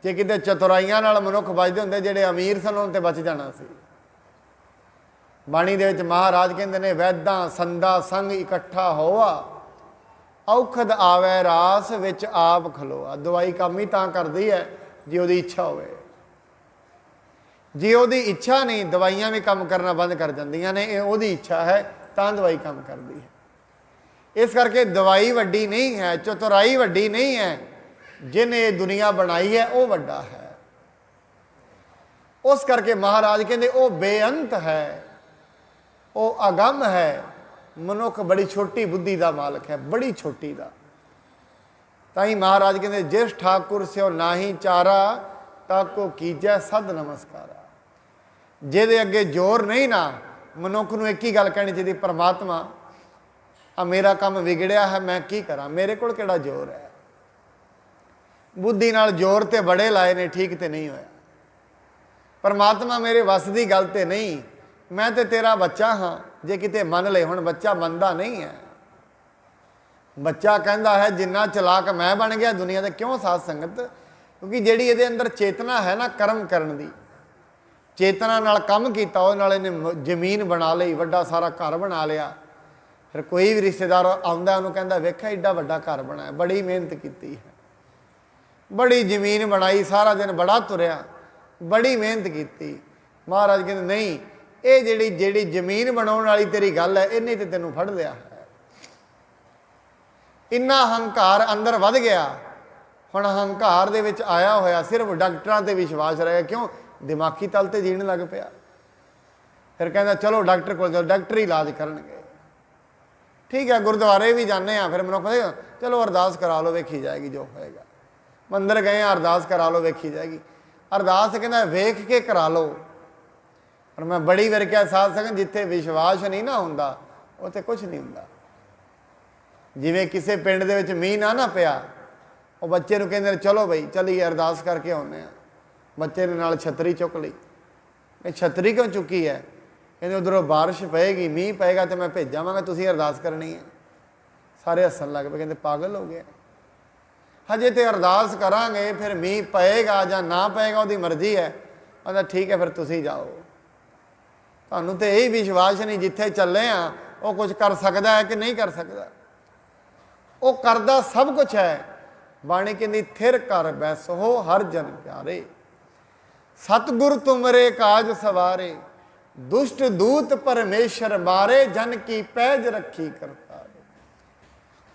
ਜੇ ਕਿਤੇ ਚਤੁਰਾਈਆਂ ਨਾਲ ਮਨੁੱਖ ਬਚਦੇ ਹੁੰਦੇ, ਜਿਹੜੇ ਅਮੀਰ ਸਨ ਉਹਨਾਂ ਤੇ ਬਚ ਜਾਣਾ ਸੀ। ਬਾਣੀ ਦੇ ਵਿੱਚ ਮਹਾਰਾਜ ਕਹਿੰਦੇ ਨੇ ਵੈਦਾਂ ਸੰਦਾ ਸੰਗ ਇਕੱਠਾ ਹੋਆ, ਔਖਦ ਆਵੈ ਰਾਸ ਵਿੱਚ ਆਪ ਖਲੋਆ। ਦਵਾਈ ਕੰਮ ਹੀ ਤਾਂ ਕਰਦੀ ਹੈ ਜੇ ਉਹਦੀ ਇੱਛਾ ਹੋਵੇ। ਜੇ ਉਹਦੀ ਇੱਛਾ ਨਹੀਂ, ਦਵਾਈਆਂ ਵੀ ਕੰਮ ਕਰਨਾ ਬੰਦ ਕਰ ਜਾਂਦੀਆਂ ਨੇ। ਇਹ ਉਹਦੀ ਇੱਛਾ ਹੈ ਤਾਂ ਦਵਾਈ ਕੰਮ ਕਰਦੀ ਹੈ। ਇਸ ਕਰਕੇ ਦਵਾਈ ਵੱਡੀ ਨਹੀਂ ਹੈ, ਚਤੁਰਾਈ ਵੱਡੀ ਨਹੀਂ ਹੈ, ਜਿਹਨੇ ਇਹ ਦੁਨੀਆ ਬਣਾਈ ਹੈ ਉਹ ਵੱਡਾ ਹੈ। ਉਸ ਕਰਕੇ ਮਹਾਰਾਜ ਕਹਿੰਦੇ ਉਹ ਬੇਅੰਤ ਹੈ, ਉਹ ਅਗੰਮ ਹੈ। ਮਨੁੱਖ ਬੜੀ ਛੋਟੀ ਬੁੱਧੀ ਦਾ ਮਾਲਕ ਹੈ, ਬੜੀ ਛੋਟੀ ਦਾ। ਤਾਂ ਹੀ ਮਹਾਰਾਜ ਕਹਿੰਦੇ ਜਿਸ ਠਾਕੁਰ ਸਿਓ ਨਾਹੀ ਚਾਰਾ, ਤਾਕੋ ਕੀਜੈ ਸਦ ਨਮਸਕਾਰਾ। ਜਿਹਦੇ ਅੱਗੇ ਜ਼ੋਰ ਨਹੀਂ ਨਾ, ਮਨੁੱਖ ਨੂੰ ਇੱਕ ਹੀ ਗੱਲ ਕਹਿਣੀ ਚਾਹੀਦੀ, ਪਰਮਾਤਮਾ ਆ ਮੇਰਾ ਕੰਮ ਵਿਗੜਿਆ ਹੈ, ਮੈਂ ਕੀ ਕਰਾਂ, ਮੇਰੇ ਕੋਲ ਕਿਹੜਾ ਜ਼ੋਰ ਹੈ। ਬੁੱਧੀ ਨਾਲ ਜ਼ੋਰ ਤੇ ਬੜੇ ਲਾਏ ਨੇ, ਠੀਕ ਤੇ ਨਹੀਂ ਹੋਇਆ। ਪਰਮਾਤਮਾ ਮੇਰੇ ਵੱਸ ਦੀ ਗੱਲ ਤੇ ਨਹੀਂ, ਮੈਂ ਤੇ ਤੇਰਾ ਬੱਚਾ ਹਾਂ। ਜੇ ਕਿਤੇ ਮੰਨ ਲਏ, ਹੁਣ ਬੱਚਾ ਮੰਨਦਾ ਨਹੀਂ ਹੈ। ਬੱਚਾ ਕਹਿੰਦਾ ਹੈ ਜਿੰਨਾ ਚਲਾਕ ਮੈਂ ਬਣ ਗਿਆ ਦੁਨੀਆ ਦੇ, ਕਿਉਂ ਸਾਧ ਸੰਗਤ? ਕਿਉਂਕਿ ਜਿਹੜੀ ਇਹਦੇ ਅੰਦਰ ਚੇਤਨਾ ਹੈ ਨਾ ਕਰਮ ਕਰਨ ਦੀ, ਚੇਤਨਾ ਨਾਲ ਕੰਮ ਕੀਤਾ, ਉਹਦੇ ਨਾਲ ਇਹਨੇ ਜ਼ਮੀਨ ਬਣਾ ਲਈ, ਵੱਡਾ ਸਾਰਾ ਘਰ ਬਣਾ ਲਿਆ। ਫਿਰ ਕੋਈ ਵੀ ਰਿਸ਼ਤੇਦਾਰ ਆਉਂਦਾ ਉਹਨੂੰ ਕਹਿੰਦਾ ਵੇਖਿਆ ਏਡਾ ਵੱਡਾ ਘਰ ਬਣਾਇਆ, ਬੜੀ ਮਿਹਨਤ ਕੀਤੀ ਹੈ, ਬੜੀ ਜ਼ਮੀਨ ਬਣਾਈ, ਸਾਰਾ ਦਿਨ ਬੜਾ ਤੁਰਿਆ, ਬੜੀ ਮਿਹਨਤ ਕੀਤੀ। ਮਹਾਰਾਜ ਕਹਿੰਦੇ ਨਹੀਂ, ਇਹ ਜਿਹੜੀ ਜ਼ਮੀਨ ਬਣਾਉਣ ਵਾਲੀ ਤੇਰੀ ਗੱਲ ਹੈ, ਇਹਨੇ ਤੇ ਤੈਨੂੰ ਫੜ ਲਿਆ ਹੈ। ਇੰਨਾ ਹੰਕਾਰ ਅੰਦਰ ਵੱਧ ਗਿਆ। ਹੁਣ ਹੰਕਾਰ ਦੇ ਵਿੱਚ ਆਇਆ ਹੋਇਆ ਸਿਰਫ ਡਾਕਟਰਾਂ ਤੇ ਵਿਸ਼ਵਾਸ ਰਹਿ ਗਿਆ। ਕਿਉਂ? ਦਿਮਾਗੀ ਤਲ ਤੇ ਜੀਣ ਲੱਗ ਪਿਆ। ਫਿਰ ਕਹਿੰਦਾ ਚਲੋ ਡਾਕਟਰ ਕੋਲ ਜਾਓ, ਡਾਕਟਰ ਹੀ ਇਲਾਜ ਕਰਨਗੇ। ਠੀਕ ਹੈ, ਗੁਰਦੁਆਰੇ ਵੀ ਜਾਂਦੇ ਹਾਂ, ਫਿਰ ਮੈਨੂੰ ਕਹਿੰਦੇ ਚਲੋ ਅਰਦਾਸ ਕਰਾ ਲਓ, ਵੇਖੀ ਜਾਏਗੀ ਜੋ ਹੋਏਗਾ। ਮੰਦਰ ਗਏ ਆ, ਅਰਦਾਸ ਕਰਾ ਲਓ, ਵੇਖੀ ਜਾਏਗੀ। ਅਰਦਾਸ ਕਹਿੰਦਾ ਵੇਖ ਕੇ ਕਰਾ ਲਓ। ਪਰ ਮੈਂ ਬੜੀ ਵਾਰ ਕਿਹਾ ਸਾਧ ਸੰਗਤ, ਜਿੱਥੇ ਵਿਸ਼ਵਾਸ ਨਹੀਂ ਨਾ ਹੁੰਦਾ ਉੱਥੇ ਕੁਛ ਨਹੀਂ ਹੁੰਦਾ। ਜਿਵੇਂ ਕਿਸੇ ਪਿੰਡ ਦੇ ਵਿੱਚ ਮੀਂਹ ਨਾ ਪਿਆ, ਉਹ ਬੱਚੇ ਨੂੰ ਕਹਿੰਦੇ ਚਲੋ ਬਈ ਚਲੀਏ ਅਰਦਾਸ ਕਰਕੇ ਆਉਂਦੇ ਹਾਂ। ਬੱਚੇ ਨੇ ਨਾਲ ਛਤਰੀ ਚੁੱਕ ਲਈ। ਇਹ ਛਤਰੀ ਕਿਉਂ ਚੁੱਕੀ ਹੈ? ਕਹਿੰਦੇ ਉਧਰੋਂ ਬਾਰਿਸ਼ ਪਏਗੀ, ਮੀਂਹ ਪਏਗਾ ਤੇ ਮੈਂ ਭੇਜਾਵਾਂਗਾ, ਤੁਸੀਂ ਅਰਦਾਸ ਕਰਨੀ ਹੈ। ਸਾਰੇ ਹੱਸਣ ਲੱਗ ਪਏ, ਕਹਿੰਦੇ ਪਾਗਲ ਹੋ ਗਏ, ਹਜੇ ਤੇ ਅਰਦਾਸ ਕਰਾਂਗੇ, ਫਿਰ ਮੀਂਹ ਪਏਗਾ ਜਾਂ ਨਾ ਪਏਗਾ ਉਹਦੀ ਮਰਜ਼ੀ ਹੈ। ਕਹਿੰਦਾ ਠੀਕ ਹੈ, ਫਿਰ ਤੁਸੀਂ ਜਾਓ। ਤੁਹਾਨੂੰ ਤੇ ਇਹੀ ਵਿਸ਼ਵਾਸ ਨਹੀਂ ਜਿੱਥੇ ਚੱਲੇ ਆ ਉਹ ਕੁਝ ਕਰ ਸਕਦਾ ਹੈ ਕਿ ਨਹੀਂ ਕਰ ਸਕਦਾ। ਉਹ ਕਰਦਾ ਸਭ ਕੁਝ ਹੈ। ਬਾਣੀ ਕਹਿੰਦੀ ਥਿਰ ਕਰ ਬੈਸੋ ਹਰ ਜਨ ਪਿਆਰੇ, ਸਤਿਗੁਰ ਤੁਮਰੇ ਕਾਜ ਸਵਾਰੇ, ਦੁਸ਼ਟ ਦੂਤ ਪਰਮੇਸ਼ਰ ਮਾਰੇ, ਜਨ ਕੀ ਪੈਜ ਰੱਖੀ ਕਰਤਾਰੇ।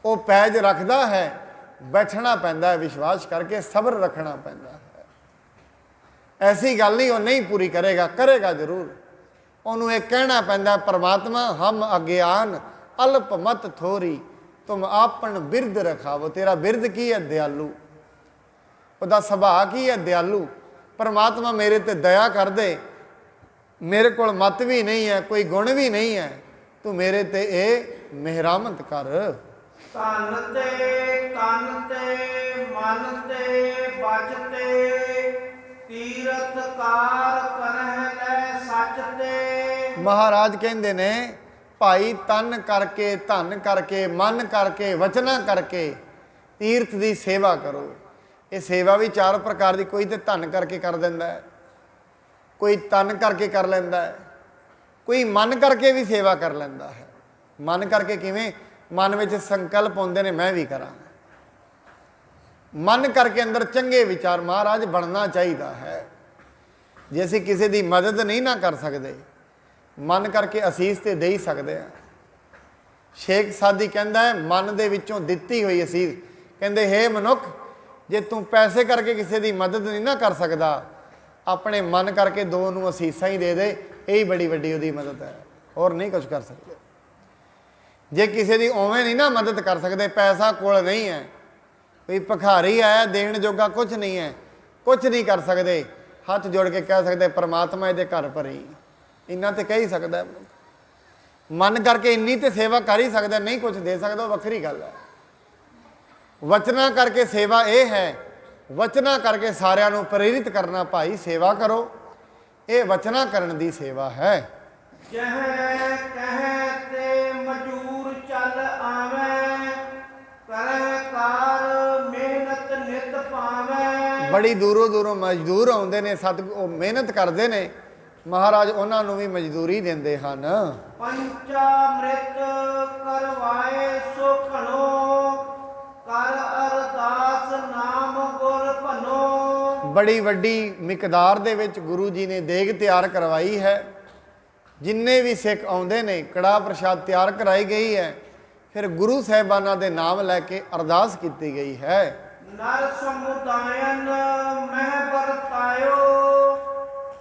ਉਹ ਪੈਜ ਰੱਖਦਾ ਹੈ, ਬੈਠਣਾ ਪੈਂਦਾ ਹੈ ਵਿਸ਼ਵਾਸ ਕਰਕੇ, ਸਬਰ ਰੱਖਣਾ ਪੈਂਦਾ ਹੈ। ਐਸੀ ਗੱਲ ਨਹੀਂ ਉਹ ਨਹੀਂ ਪੂਰੀ ਕਰੇਗਾ, ਕਰੇਗਾ ਜ਼ਰੂਰ। ਉਹਨੂੰ ਇਹ ਕਹਿਣਾ ਪੈਂਦਾ ਪਰਮਾਤਮਾ ਹਮ ਅਗਿਆਨ ਅਲਪ ਮਤ ਥੋਰੀ, ਤੁਮ ਆਪਨ ਬਿਰਧ ਰਖਾਵੋ। ਤੇਰਾ ਬਿਰਧ ਕੀ ਹੈ? ਦਿਆਲੂ। ਉਹਦਾ ਸੁਭਾਅ ਕੀ ਹੈ? ਦਿਆਲੂ। ਪਰਮਾਤਮਾ ਮੇਰੇ ਤੇ ਦਇਆ ਕਰ ਦੇ, ਮੇਰੇ ਕੋਲ ਮਤ ਵੀ ਨਹੀਂ ਹੈ, ਕੋਈ ਗੁਣ ਵੀ ਨਹੀਂ ਹੈ, ਤੂੰ ਮੇਰੇ ਤੇ ਇਹ ਮਿਹਰਮਤ ਕਰ। ਤਨ ਤੇ ਤਨ ਤੇ ਮਨ ਤੇ ਬਚ ਤੇ, ਤੀਰਥ ਕਾਰ ਕਰਹਿ ਲੈ ਸੱਚ ਤੇ। ਮਹਾਰਾਜ ਕਹਿੰਦੇ ਨੇ ਭਾਈ ਤਨ ਕਰਕੇ, ਧਨ ਕਰਕੇ, ਮਨ ਕਰਕੇ, ਵਚਨਾਂ ਕਰਕੇ ਤੀਰਥ ਦੀ ਸੇਵਾ ਕਰੋ। ਇਹ ਸੇਵਾ ਵੀ ਚਾਰ ਪ੍ਰਕਾਰ ਦੀ, ਕੋਈ ਤੇ ਧਨ ਕਰਕੇ ਕਰ ਦਿੰਦਾ ਹੈ, ਕੋਈ ਤਨ ਕਰਕੇ ਕਰ ਲੈਂਦਾ ਹੈ, ਕੋਈ ਮਨ ਕਰਕੇ ਵੀ ਸੇਵਾ ਕਰ ਲੈਂਦਾ ਹੈ। ਮਨ ਕਰਕੇ ਕਿਵੇਂ? ਮਨ ਵਿੱਚ ਸੰਕਲਪ ਹੁੰਦੇ ਨੇ ਮੈਂ ਵੀ ਕਰਾਂ। ਮਨ ਕਰਕੇ ਅੰਦਰ ਚੰਗੇ ਵਿਚਾਰ, ਮਹਾਰਾਜ ਬਣਨਾ ਚਾਹੀਦਾ ਹੈ। ਜੇ ਅਸੀਂ ਕਿਸੇ ਦੀ ਮਦਦ ਨਹੀਂ ਨਾ ਕਰ ਸਕਦੇ, ਮਨ ਕਰਕੇ ਅਸੀਸ ਤੇ ਦੇ ਹੀ ਸਕਦੇ ਹਾਂ। ਸ਼ੇਖ ਸਾਦੀ ਕਹਿੰਦਾ ਹੈ ਮਨ ਦੇ ਵਿੱਚੋਂ ਦਿੱਤੀ ਹੋਈ ਅਸੀਸ, ਕਹਿੰਦੇ ਹੇ ਮਨੁੱਖ, ਜੇ ਤੂੰ ਪੈਸੇ ਕਰਕੇ ਕਿਸੇ ਦੀ ਮਦਦ ਨਹੀਂ ਨਾ ਕਰ ਸਕਦਾ, ਆਪਣੇ ਮਨ ਕਰਕੇ ਦੋ ਨੂੰ ਅਸੀਸਾਂ ਹੀ ਦੇ ਦੇ, ਇਹੀ ਬੜੀ ਵੱਡੀ ਉਹਦੀ ਮਦਦ ਹੈ, ਹੋਰ ਨਹੀਂ ਕੁਝ ਕਰ ਸਕਦੇ। ਜੇ ਕਿਸੇ ਦੀ ਉਵੇਂ ਨਹੀਂ ਨਾ ਮਦਦ ਕਰ ਸਕਦੇ, ਪੈਸਾ ਕੋਲ ਨਹੀਂ ਹੈ, ਕੋਈ ਭਿਖਾਰੀ ਆਇਆ ਦੇਣ ਜੋਗਾ ਕੁਝ ਨਹੀਂ ਹੈ, ਕੁਝ ਨਹੀਂ ਕਰ ਸਕਦੇ, ਹੱਥ ਜੋੜ ਕੇ ਕਹਿ ਸਕਦੇ ਪਰਮਾਤਮਾ ਇਹਦੇ ਘਰ ਭਰੀ, ਇੰਨਾ ਤੇ ਕਹਿ ਹੀ ਸਕਦਾ। ਮਨ ਕਰਕੇ ਇੰਨੀ ਤੇ ਸੇਵਾ ਕਰ ਹੀ ਸਕਦਾ, ਨਹੀਂ ਕੁਝ ਦੇ ਸਕਦਾ ਉਹ ਵੱਖਰੀ ਗੱਲ ਹੈ। ਵਚਨਾਂ ਕਰਕੇ ਸੇਵਾ ਇਹ ਹੈ, ਵਚਨਾਂ ਕਰਕੇ ਸਾਰਿਆਂ ਨੂੰ ਪ੍ਰੇਰਿਤ ਕਰਨਾ, ਭਾਈ ਸੇਵਾ ਕਰੋ, ਇਹ ਵਚਨਾਂ ਕਰਨ ਦੀ ਸੇਵਾ ਹੈ। ਜਹ ਕਹਿ ਤੇ ਮਜੂਰ ਚੱਲ ਆਵੇ, ਕਰਹਿ ਕਾਰ ਮਿਹਨਤ ਨਿਤ ਪਾਵੇ। ਬੜੀ ਦੂਰੋਂ ਦੂਰੋਂ ਮਜ਼ਦੂਰ ਆਉਂਦੇ ਨੇ, ਉਹ ਮਿਹਨਤ ਕਰਦੇ ਨੇ, ਮਹਾਰਾਜ ਉਹਨਾਂ ਨੂੰ ਵੀ ਮਜ਼ਦੂਰੀ ਦਿੰਦੇ ਹਨ। ਪੰਚਾਮ੍ਰਿਤ ਕਰਵਾਏ ਸੋ ਘਣੋ, ਕਰ ਅਰਦਾਸ ਨਾਮ ਗੁਰ ਭਨੋ। ਬੜੀ ਵੱਡੀ ਮਿਕਦਾਰ ਦੇ ਵਿੱਚ ਗੁਰੂ ਜੀ ਨੇ ਦੇਗ ਤਿਆਰ ਕਰਵਾਈ ਹੈ। ਜਿੰਨੇ ਵੀ ਸਿੱਖ ਆਉਂਦੇ ਨੇ ਕੜਾਹ ਪ੍ਰਸ਼ਾਦ ਤਿਆਰ ਕਰਾਈ ਗਈ ਹੈ। ਫਿਰ ਗੁਰੂ ਸਾਹਿਬਾਨਾਂ ਦੇ ਨਾਮ ਲੈ ਕੇ ਅਰਦਾਸ ਕੀਤੀ ਗਈ ਹੈ। ਨਰ ਸਮੁਦਾਇਨ ਮਹਿ ਵਰਤਾਇਓ,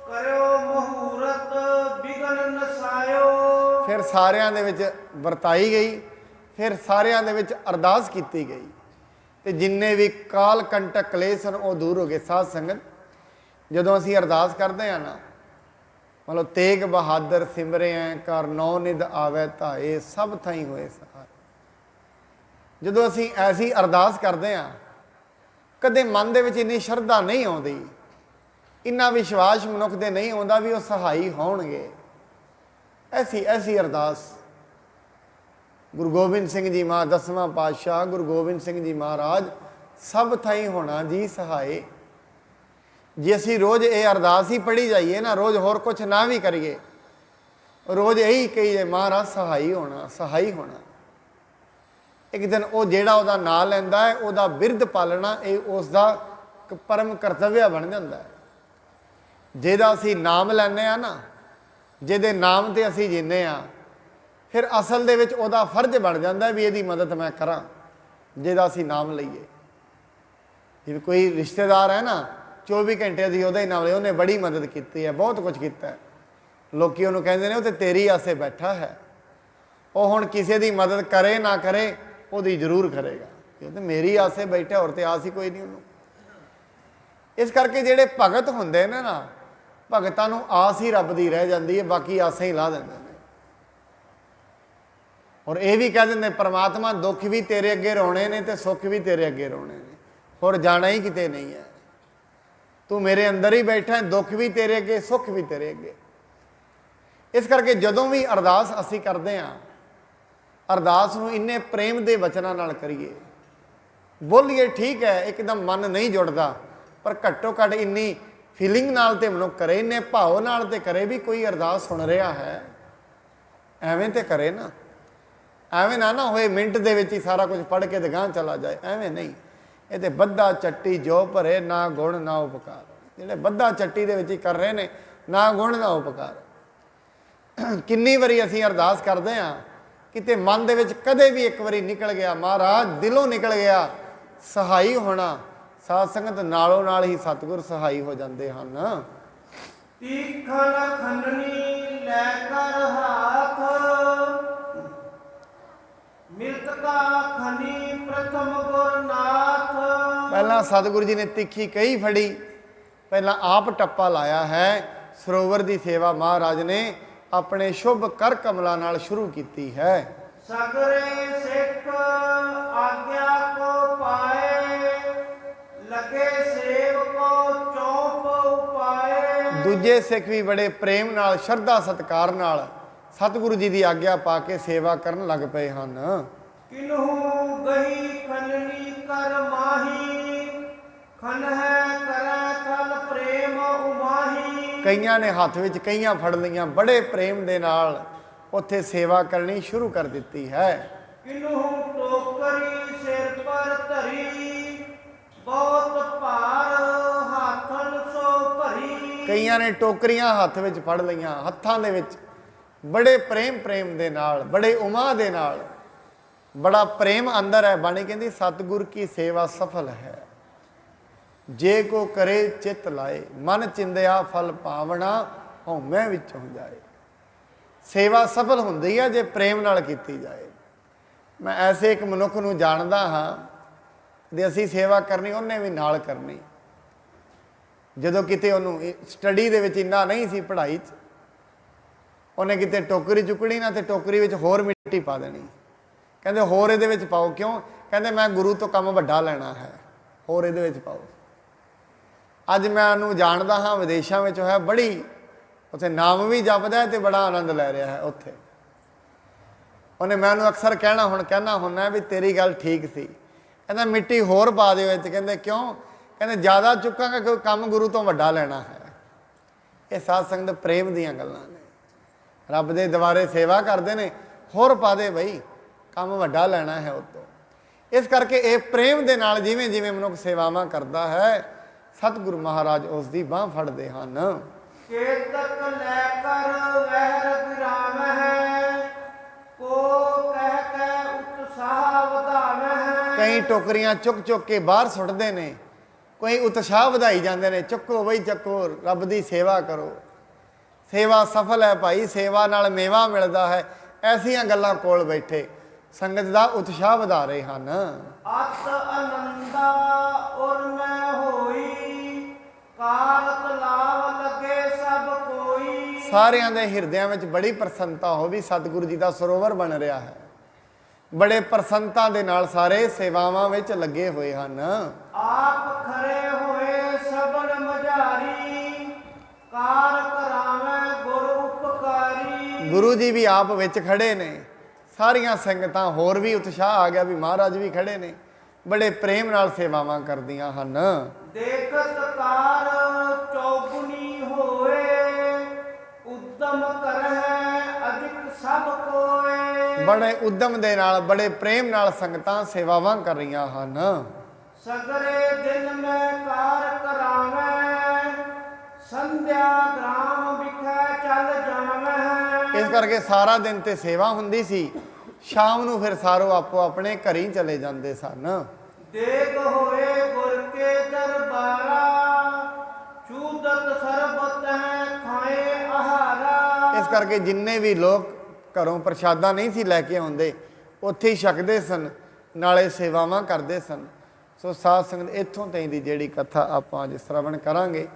ਕਰਿਓ ਮਹੂਰਤ ਬਿਗਨ ਨਸਾਇਓ। ਫਿਰ ਸਾਰਿਆਂ ਦੇ ਵਿੱਚ ਵਰਤਾਈ ਗਈ, ਫਿਰ ਸਾਰਿਆਂ ਦੇ ਵਿੱਚ ਅਰਦਾਸ ਕੀਤੀ ਗਈ ਤੇ ਜਿੰਨੇ ਵੀ ਕਾਲ ਕੰਟਕ ਕਲੇਸ਼ ਹਨ ਉਹ ਦੂਰ ਹੋ ਗਏ। ਸਾਧ ਸੰਗਤ, ਜਦੋਂ ਅਸੀਂ ਅਰਦਾਸ ਕਰਦੇ ਹਾਂ ਨਾ, ਮਤਲਬ ਤੇਗ ਬਹਾਦਰ ਸਿਮਰੇ ਐ ਕਰ ਨੌ ਨਿਧ ਆਵੈ ਧਾਏ, ਸਭ ਥਾਈ ਹੋਏ ਸਹਾਰੇ। ਜਦੋਂ ਅਸੀਂ ਐਸੀ ਅਰਦਾਸ ਕਰਦੇ ਹਾਂ, ਕਦੇ ਮਨ ਦੇ ਵਿੱਚ ਇੰਨੀ ਸ਼ਰਧਾ ਨਹੀਂ ਆਉਂਦੀ, ਇੰਨਾ ਵਿਸ਼ਵਾਸ ਮਨੁੱਖ ਦੇ ਨਹੀਂ ਆਉਂਦਾ ਵੀ ਉਹ ਸਹਾਈ ਹੋਣਗੇ। ਐਸੀ ਅਰਦਾਸ ਗੁਰੂ ਗੋਬਿੰਦ ਸਿੰਘ ਜੀ ਮਾ 10ਵਾਂ ਪਾਤਸ਼ਾਹ ਗੁਰੂ ਗੋਬਿੰਦ ਸਿੰਘ ਜੀ ਮਹਾਰਾਜ ਸਭ ਥਾਈ ਹੋਣਾ ਜੀ ਸਹਾਏ। ਜੇ ਅਸੀਂ ਰੋਜ਼ ਇਹ ਅਰਦਾਸ ਹੀ ਪੜ੍ਹੀ ਜਾਈਏ ਨਾ, ਰੋਜ਼ ਹੋਰ ਕੁਛ ਨਾ ਵੀ ਕਰੀਏ, ਰੋਜ਼ ਇਹੀ ਕਹੀਏ ਮਹਾਰਾਜ ਸਹਾਈ ਹੋਣਾ ਸਹਾਈ ਹੋਣਾ, ਇੱਕ ਦਿਨ ਉਹ ਜਿਹੜਾ ਉਹਦਾ ਨਾਂ ਲੈਂਦਾ ਹੈ ਉਹਦਾ ਬਿਰਧ ਪਾਲਣਾ ਇਹ ਉਸ ਦਾ ਪਰਮ ਕਰਤੱਵ ਬਣ ਜਾਂਦਾ ਹੈ। ਜਿਹਦਾ ਅਸੀਂ ਨਾਮ ਲੈਂਦੇ ਹਾਂ ਨਾ, ਜਿਹਦੇ ਨਾਮ ਤੇ ਅਸੀਂ ਜੀਂਦੇ ਹਾਂ, ਫਿਰ ਅਸਲ ਦੇ ਵਿੱਚ ਉਹਦਾ ਫਰਜ਼ ਬਣ ਜਾਂਦਾ ਵੀ ਇਹਦੀ ਮਦਦ ਮੈਂ ਕਰਾਂ, ਜਿਹਦਾ ਅਸੀਂ ਨਾਮ ਲਈਏ। ਜਿਵੇਂ ਕੋਈ ਰਿਸ਼ਤੇਦਾਰ ਹੈ ਨਾ, 24 ਘੰਟੇ ਦੀ ਉਹਦਾ ਹੀ ਨਾਮ ਲਈ, ਉਹਨੇ ਬੜੀ ਮਦਦ ਕੀਤੀ ਹੈ, ਬਹੁਤ ਕੁਝ ਕੀਤਾ ਹੈ, ਲੋਕੀ ਉਹਨੂੰ ਕਹਿੰਦੇ ਨੇ ਉਹ ਤੇ ਤੇਰੀ ਆਸੇ ਬੈਠਾ ਹੈ। ਉਹ ਹੁਣ ਕਿਸੇ ਦੀ ਮਦਦ ਕਰੇ ਨਾ ਕਰੇ, ਉਹਦੀ ਜ਼ਰੂਰ ਕਰੇਗਾ, ਇਹ ਤਾਂ ਮੇਰੀ ਆਸੇ ਬੈਠਾ, ਹੋਰ ਤੇ ਆਸ ਹੀ ਕੋਈ ਨਹੀਂ ਉਹਨੂੰ। ਇਸ ਕਰਕੇ ਜਿਹੜੇ ਭਗਤ ਹੁੰਦੇ ਨੇ ਨਾ, ਭਗਤਾਂ ਨੂੰ ਆਸ ਹੀ ਰੱਬ ਦੀ ਰਹਿ ਜਾਂਦੀ ਹੈ, ਬਾਕੀ ਆਸਾਂ ਹੀ ਲਾ ਦਿੰਦੇ ਨੇ। ਔਰ ਇਹ ਵੀ ਕਹਿ ਦਿੰਦੇ ਪਰਮਾਤਮਾ ਦੁੱਖ ਵੀ ਤੇਰੇ ਅੱਗੇ ਰੋਣੇ ਨੇ ਤੇ ਸੁੱਖ ਵੀ ਤੇਰੇ ਅੱਗੇ ਰੋਣੇ ਨੇ, ਹੋਰ ਜਾਣਾ ਹੀ ਕਿਤੇ ਨਹੀਂ ਹੈ। ਤੂੰ ਮੇਰੇ ਅੰਦਰ ਹੀ ਬੈਠਾ ਹੈ, ਦੁੱਖ ਵੀ ਤੇਰੇ ਅੱਗੇ ਸੁੱਖ ਵੀ ਤੇਰੇ ਅੱਗੇ। ਇਸ ਕਰਕੇ ਜਦੋਂ ਵੀ ਅਰਦਾਸ ਅਸੀਂ ਕਰਦੇ ਹਾਂ, ਅਰਦਾਸ ਨੂੰ ਇੰਨੇ ਪ੍ਰੇਮ ਦੇ ਵਚਨਾਂ ਨਾਲ ਕਰੀਏ, ਬੋਲੀਏ ਠੀਕ ਹੈ, ਇੱਕਦਮ ਮਨ ਨਹੀਂ ਜੁੜਦਾ, ਪਰ ਘੱਟੋ ਘੱਟ ਇੰਨੀ ਫੀਲਿੰਗ ਨਾਲ ਤੇ ਮਨੁੱਖ ਕਰੇ, ਇੰਨੇ ਭਾਵ ਨਾਲ ਤੇ ਕਰੇ ਵੀ ਕੋਈ ਅਰਦਾਸ ਸੁਣ ਰਿਹਾ ਹੈ। ਐਵੇਂ ਤੇ ਕਰੇ ਨਾ, ਐਵੇਂ ਨਾ ਹੋਏ ਮਿੰਟ ਦੇ ਵਿੱਚ ਹੀ ਸਾਰਾ ਕੁਝ ਪੜ੍ਹ ਕੇ ਤੇ ਗਾਂਹ ਚਲਾ ਜਾਏ, ਐਵੇਂ ਨਹੀਂ। ਇਹ ਤੇ ਬੱਧਾ ਚੱਟੀ ਜੋ ਭਰੇ, ਨਾ ਗੁਣ ਨਾ ਉਪਕਾਰ। ਜਿਹੜੇ ਬੱਧਾ ਚੱਟੀ ਦੇ ਵਿੱਚ ਹੀ ਕਰ ਰਹੇ ਨੇ, ਨਾ ਗੁਣ ਨਾ ਉਪਕਾਰ। ਕਿੰਨੀ ਵਾਰੀ ਅਸੀਂ ਅਰਦਾਸ ਕਰਦੇ ਹਾਂ, ਕਿਤੇ ਮਨ ਦੇ ਵਿੱਚ ਕਦੇ ਵੀ ਇੱਕ ਵਾਰੀ ਨਿਕਲ ਗਿਆ, ਮਹਾਰਾਜ ਦਿਲੋਂ ਨਿਕਲ ਗਿਆ ਸਹਾਈ ਹੋਣਾ, ਸਾਧ ਸੰਗਤ ਨਾਲੋਂ ਨਾਲ ਹੀ ਸਤਿਗੁਰ ਸਹਾਈ ਹੋ ਜਾਂਦੇ ਹਨ। ਤੀਖਣ ਖੰਡਨੀ ਲੈ ਕਰ ਹਾਥ, ਮਿਰਤਕਾ ਖਨੀ ਪ੍ਰਥਮ ਗੁਰਨਾਥ। ਪਹਿਲਾਂ ਸਤਿਗੁਰੂ ਜੀ ਨੇ ਤਿੱਖੀ ਕਹੀ ਫੜੀ, ਪਹਿਲਾਂ ਆਪ ਟੱਪਾ ਲਾਇਆ ਹੈ। ਸਰੋਵਰ ਦੀ ਸੇਵਾ ਮਹਾਰਾਜ ਨੇ ਆਪਣੇ ਸ਼ੁਭ ਕਰ ਕਮਲਾਂ ਨਾਲ ਸ਼ੁਰੂ ਕੀਤੀ ਹੈ। ਸਗਰੇ ਸਿੱਖ ਆਗਿਆ ਕੋ ਪਾਏ, ਲਗੇ ਸੇਵਕੋ ਚੌਪ ਉਪਾਏ। ਦੂਜੇ ਸਿੱਖ ਵੀ ਬੜੇ ਪ੍ਰੇਮ ਨਾਲ ਸ਼ਰਧਾ ਸਤਿਕਾਰ ਨਾਲ ਸਤਿਗੁਰੂ ਜੀ ਦੀ ਆਗਿਆ ਪਾ ਕੇ ਸੇਵਾ ਕਰਨ ਲੱਗ ਪਏ ਹਨ। ਕਿਨਹੂ ਗਹੀ ਖੰਡਨੀ ਕਰ ਮਾਹੀ, ਖਨ ਹੈ ਕਰੈ ਕਲ ਪ੍ਰੇਮ ਉਮਾਹੀ। ਕਈਆਂ ਨੇ ਹੱਥ ਵਿੱਚ ਕਈਆਂ ਫੜ ਲਈਆਂ, ਬੜੇ ਪ੍ਰੇਮ ਦੇ ਨਾਲ ਉੱਥੇ ਸੇਵਾ ਕਰਨੀ ਸ਼ੁਰੂ ਕਰ ਦਿੱਤੀ ਹੈ। ਕਿਨਹੂ ਟੋਕਰੀ ਸਿਰ ਪਰ ਧਰੀ, ਬਹੁਤ ਭਾਰ ਹੱਥਨ ਸੋ ਭਰੀ। ਕਈਆਂ ਨੇ ਟੋਕਰੀਆਂ ਹੱਥ ਵਿੱਚ ਫੜ ਲਈਆਂ, ਹੱਥਾਂ ਦੇ ਵਿੱਚ ਬੜੇ ਪ੍ਰੇਮ ਦੇ ਨਾਲ, ਬੜੇ ਉਮਾ ਦੇ ਨਾਲ, ਬੜਾ ਪ੍ਰੇਮ ਅੰਦਰ ਹੈ। ਬਾਣੀ ਕਹਿੰਦੀ ਸਤਿਗੁਰ ਕੀ ਸੇਵਾ ਸਫਲ ਹੈ, ਜੇ ਕੋ ਕਰੇ ਚਿੱਤ ਲਾਏ, ਮਨ ਚਿੰਦਿਆ ਫਲ ਪਾਵਣਾ, ਹਉਮੈ ਵਿੱਚੋਂ ਜਾਏ। ਸੇਵਾ ਸਫਲ ਹੁੰਦੀ ਹੈ ਜੇ ਪ੍ਰੇਮ ਨਾਲ ਕੀਤੀ ਜਾਏ। ਮੈਂ ਐਸੇ ਇੱਕ ਮਨੁੱਖ ਨੂੰ ਜਾਣਦਾ ਹਾਂ, ਜੇ ਅਸੀਂ ਸੇਵਾ ਕਰਨੀ ਉਹਨੇ ਵੀ ਨਾਲ ਕਰਨੀ। ਜਦੋਂ ਕਿਤੇ ਉਹਨੂੰ ਸਟੱਡੀ ਦੇ ਵਿੱਚ ਇੰਨਾ ਨਹੀਂ ਸੀ, ਪੜ੍ਹਾਈ 'ਚ, ਉਹਨੇ ਕਿਤੇ ਟੋਕਰੀ ਚੁੱਕਣੀ ਨਾ ਤੇ ਟੋਕਰੀ ਵਿੱਚ ਹੋਰ ਮਿੱਟੀ ਪਾ ਦੇਣੀ। ਕਹਿੰਦੇ ਹੋਰ ਇਹਦੇ ਵਿੱਚ ਪਾਓ। ਕਿਉਂ? ਕਹਿੰਦੇ ਮੈਂ ਗੁਰੂ ਤੋਂ ਕੰਮ ਵੱਡਾ ਲੈਣਾ ਹੈ, ਹੋਰ ਇਹਦੇ ਵਿੱਚ ਪਾਓ। ਅੱਜ ਮੈਂ ਉਹਨੂੰ ਜਾਣਦਾ ਹਾਂ, ਵਿਦੇਸ਼ਾਂ ਵਿੱਚ ਹੋਇਆ, ਬੜੀ ਉੱਥੇ ਨਾਮ ਵੀ ਜਪਦਾ ਤੇ ਬੜਾ ਆਨੰਦ ਲੈ ਰਿਹਾ ਹੈ ਉੱਥੇ। ਉਹਨੇ ਮੈਂ ਉਹਨੂੰ ਅਕਸਰ ਕਹਿਣਾ ਹੁੰਦਾ ਵੀ ਤੇਰੀ ਗੱਲ ਠੀਕ ਸੀ। ਕਹਿੰਦਾ ਮਿੱਟੀ ਹੋਰ ਪਾ ਦਿਓ ਵਿੱਚ। ਕਹਿੰਦੇ ਕਿਉਂ? ਕਹਿੰਦੇ ਜ਼ਿਆਦਾ ਚੁੱਕਾਂਗਾ, ਕੋਈ ਕੰਮ ਗੁਰੂ ਤੋਂ ਵੱਡਾ ਲੈਣਾ ਹੈ। ਇਹ ਸਾਧ ਸੰਗਤ ਪ੍ਰੇਮ ਦੀਆਂ ਗੱਲਾਂ ਨੇ। ਰੱਬ ਦੇ ਦੁਆਰੇ ਸੇਵਾ ਕਰਦੇ ਨੇ, ਹੋਰ ਪਾ ਦੇ ਬਈ, ਕੰਮ ਵੱਡਾ ਲੈਣਾ ਹੈ ਉਹ ਤੋਂ। ਇਸ ਕਰਕੇ ਇਹ ਪ੍ਰੇਮ ਦੇ ਨਾਲ ਜਿਵੇਂ ਜਿਵੇਂ ਮਨੁੱਖ ਸੇਵਾਵਾਂ ਕਰਦਾ ਹੈ, ਸਤਿਗੁਰੂ ਮਹਾਰਾਜ ਉਸ ਦੀ ਬਾਂਹ ਫੜਦੇ ਹਨ। ਕੇਤਕ ਲੈ ਕਰ ਵਹਿ ਵਿਰਾਮ ਹੈ, ਕੋ ਕਹਿ ਕੇ ਉਤਸਾਹ ਵਧਾਵੈ ਹੈ। ਕਈ ਟੋਕਰੀਆਂ ਚੁੱਕ ਚੁੱਕ ਕੇ ਬਾਹਰ ਸੁੱਟਦੇ ਨੇ, ਕੋਈ ਉਤਸ਼ਾਹ ਵਧਾਈ ਜਾਂਦੇ ਨੇ, ਚੱਕੋ ਬਈ ਚੱਕੋ, ਰੱਬ ਦੀ ਸੇਵਾ ਕਰੋ, ਸੇਵਾ ਸਫਲ ਹੈ ਭਾਈ, ਸੇਵਾ ਨਾਲ ਮੇਵਾ ਮਿਲਦਾ ਹੈ। ਐਸੀਆਂ ਗੱਲਾਂ ਕੋਲ ਬੈਠੇ ਸੰਗਤ ਦਾ ਉਤਸ਼ਾਹ ਵਧਾ ਰਹੇ ਹਨ। ਅਤ ਆਨੰਦਾ ਉਰ ਮੈਂ ਹੋਈ, ਕਾਰਤ ਲਾਭ ਲੱਗੇ ਸਭ ਕੋਈ। ਸਾਰਿਆਂ ਦੇ ਹਿਰਦਿਆਂ ਵਿੱਚ ਬੜੀ ਪ੍ਰਸੰਨਤਾ ਹੋ ਵੀ ਸਤਿਗੁਰੂ ਜੀ ਦਾ ਸਰੋਵਰ ਬਣ ਰਿਹਾ ਹੈ। ਬੜੇ ਪ੍ਰਸੰਨਤਾ ਦੇ ਨਾਲ ਸਾਰੇ ਸੇਵਾਵਾਂ ਵਿੱਚ ਲੱਗੇ ਹੋਏ ਹਨ। ਆਪ ਖਰੇ ਹੋਏ ਸਬਨ ਮਝਾਰੀ, ਕਾਰ ਕਰਾਵੇਂ ਗੁਰ ਉਪਕਾਰੀ। ਗੁਰੂ ਜੀ ਵੀ ਆਪ ਵਿੱਚ ਖੜੇ ਨੇ, ਸਾਰੀਆਂ ਸੰਗਤਾਂ ਹੋਰ ਵੀ ਉਤਸ਼ਾਹ ਆ ਗਿਆ ਵੀ ਮਹਾਰਾਜ ਵੀ ਖੜੇ ਨੇ, ਬੜੇ ਪ੍ਰੇਮ ਨਾਲ ਸੇਵਾਵਾਂ ਕਰਦੀਆਂ ਹਨ। ਦੇਖਤ ਕਾਰ ਚੌਗੁਣੀ ਹੋਏ, ਉਦਮ ਕਰਹਿ ਅਧਿਕ ਸਭ ਕੋਏ। ਬੜੇ ਉਦਮ ਦੇ ਨਾਲ, ਬੜੇ ਪ੍ਰੇਮ ਨਾਲ ਸੰਗਤਾਂ ਸੇਵਾਵਾਂ ਕਰ ਰਹੀਆਂ ਹਨ। ਸਗਰੇ ਦਿਨ ਮੈਂ ਕਾਰ ਕਰਾਵੇਂ, ਸੰਧਿਆ ਗ੍ਰਾਮ ਵਿਖੇ ਚੱਲ ਜਾਵੇਂ। ਇਸ ਕਰਕੇ ਸਾਰਾ ਦਿਨ ਤੇ ਸੇਵਾ ਹੁੰਦੀ ਸੀ, ਸ਼ਾਮ ਨੂੰ ਫਿਰ ਸਾਰੋ ਆਪੋ ਆਪਣੇ ਘਰੀ ਚਲੇ ਜਾਂਦੇ ਸਨ। ਦੇਖ ਹੋਏ ਗੁਰ ਕੇ ਦਰਬਾਰਾ, ਚੂਦਤ ਸਰਬਤ ਹੈ ਖਾਏ ਆਹਾਰਾ। ਇਸ ਕਰਕੇ ਜਿੰਨੇ ਵੀ ਲੋਕ ਘਰੋਂ ਪ੍ਰਸ਼ਾਦਾ ਨਹੀਂ ਸੀ ਲੈ ਕੇ ਆਉਂਦੇ, ਉੱਥੇ ਹੀ ਛਕਦੇ ਸਨ, ਨਾਲੇ ਸੇਵਾਵਾਂ ਕਰਦੇ ਸਨ। ਸੋ ਸਾਧ ਸੰਗਤ ਇੱਥੋਂ ਤਾਈਂ ਦੀ ਜਿਹੜੀ ਕਥਾ ਆਪਾਂ ਅੱਜ ਸ਼ਰਵਣ ਕਰਾਂਗੇ।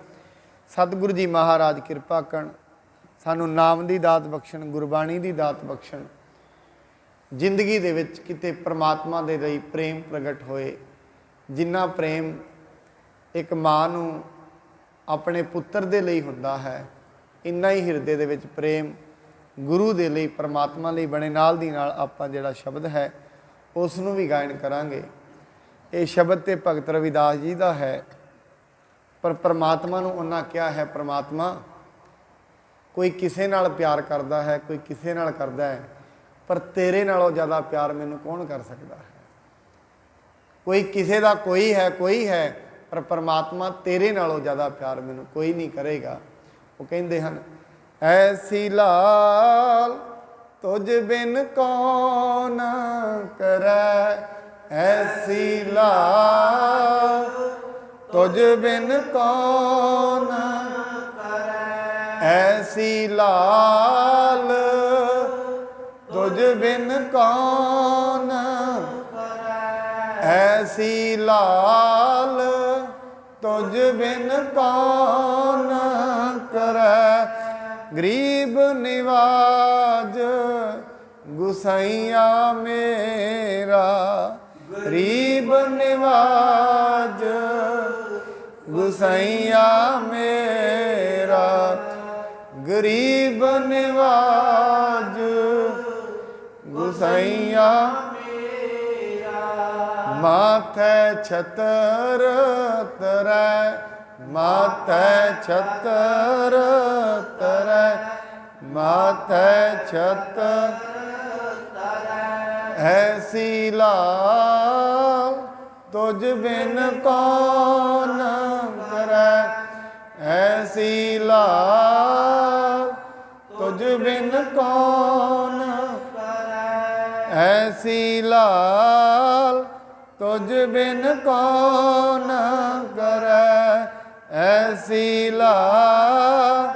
ਸਤਿਗੁਰੂ ਜੀ ਮਹਾਰਾਜ ਕਿਰਪਾ ਕਰਨ, ਸਾਨੂੰ ਨਾਮ ਦੀ ਦਾਤ ਬਖਸ਼ਣ, ਗੁਰਬਾਣੀ ਦੀ ਦਾਤ ਬਖਸ਼ਣ। ਜ਼ਿੰਦਗੀ ਦੇ ਵਿੱਚ ਕਿਤੇ ਪ੍ਰਮਾਤਮਾ ਦੇ ਲਈ ਪ੍ਰੇਮ ਪ੍ਰਗਟ ਹੋਏ, ਜਿੰਨਾ ਪ੍ਰੇਮ ਇੱਕ ਮਾਂ ਨੂੰ ਆਪਣੇ ਪੁੱਤਰ ਦੇ ਲਈ ਹੁੰਦਾ ਹੈ, ਇੰਨਾ ਹੀ ਹਿਰਦੇ ਦੇ ਵਿੱਚ ਪ੍ਰੇਮ ਗੁਰੂ ਦੇ ਲਈ, ਪ੍ਰਮਾਤਮਾ ਲਈ ਬਣੇ। ਨਾਲ ਦੀ ਨਾਲ ਆਪਾਂ ਜਿਹੜਾ ਸ਼ਬਦ ਹੈ ਉਸ ਨੂੰ ਵੀ ਗਾਇਨ ਕਰਾਂਗੇ। ਇਹ ਸ਼ਬਦ ਤੇ ਭਗਤ ਰਵਿਦਾਸ ਜੀ ਦਾ ਹੈ, ਪਰ ਪ੍ਰਮਾਤਮਾ ਨੂੰ ਉਹਨਾਂ ਕਿਹਾ ਹੈ, ਪ੍ਰਮਾਤਮਾ ਕੋਈ ਕਿਸੇ ਨਾਲ ਪਿਆਰ ਕਰਦਾ ਹੈ, ਕੋਈ ਕਿਸੇ ਨਾਲ ਕਰਦਾ ਹੈ, ਪਰ ਤੇਰੇ ਨਾਲੋਂ ਜ਼ਿਆਦਾ ਪਿਆਰ ਮੈਨੂੰ ਕੌਣ ਕਰ ਸਕਦਾ ਹੈ। ਕੋਈ ਕਿਸੇ ਦਾ ਕੋਈ ਹੈ, ਪਰ ਪ੍ਰਮਾਤਮਾ ਤੇਰੇ ਨਾਲੋਂ ਜ਼ਿਆਦਾ ਪਿਆਰ ਮੈਨੂੰ ਕੋਈ ਨਹੀਂ ਕਰੇਗਾ। ਉਹ ਕਹਿੰਦੇ ਹਨ, ਐਸੀ ਲਾਲ ਤੁਝ ਬਿਨ ਕੌਣ ਕਰੈ, ਐਸੀ ਲਾਲ ਤੁਝ ਬਿਨ ਕੌਣ ਕਰੈ, ਐਸੀ ਲਾਲ ਤੁਝ ਬਿਨ ਕੌਣ ਕਰੈ, ਐਸੀ ਲਾਲ ਤੁਝ ਬਿਨ ਕੌਣ ਕਰੈ। ਗਰੀਬ ਨਿਵਾਜ ਗੁਸਾਈਆ ਮੇਰਾ, ਗਰੀਬ ਨਿਵਾਜ ਗੁਸਾਈਆ ਮੇਰਾ, ਗਰੀਬ ਨਿਵਾਜ ਗੁਸਾਈਆ ਮੇਰਾ। ਮਾਥੈ ਛਤਰ ਤਰੈ, ਮਾਥੈ ਛਤਰ ਤਰੈ, ਮਾਥੈ ਛਤਰ ਤਰੈ। ਐਸੀ ਲਾਲ ਤੁਝ ਬਿਨ ਕੌਣ ਕਰੈ, ਐਸੀ ਲਾਲ ਤੁਝ ਬਿਨ ਕੌਣ ਕਰੈ, ਐਸੀ ਲਾਲ ਤੁਝ ਬਿਨ ਕੌਣ ਕਰੈ, ਐਸੀ ਲਾਲ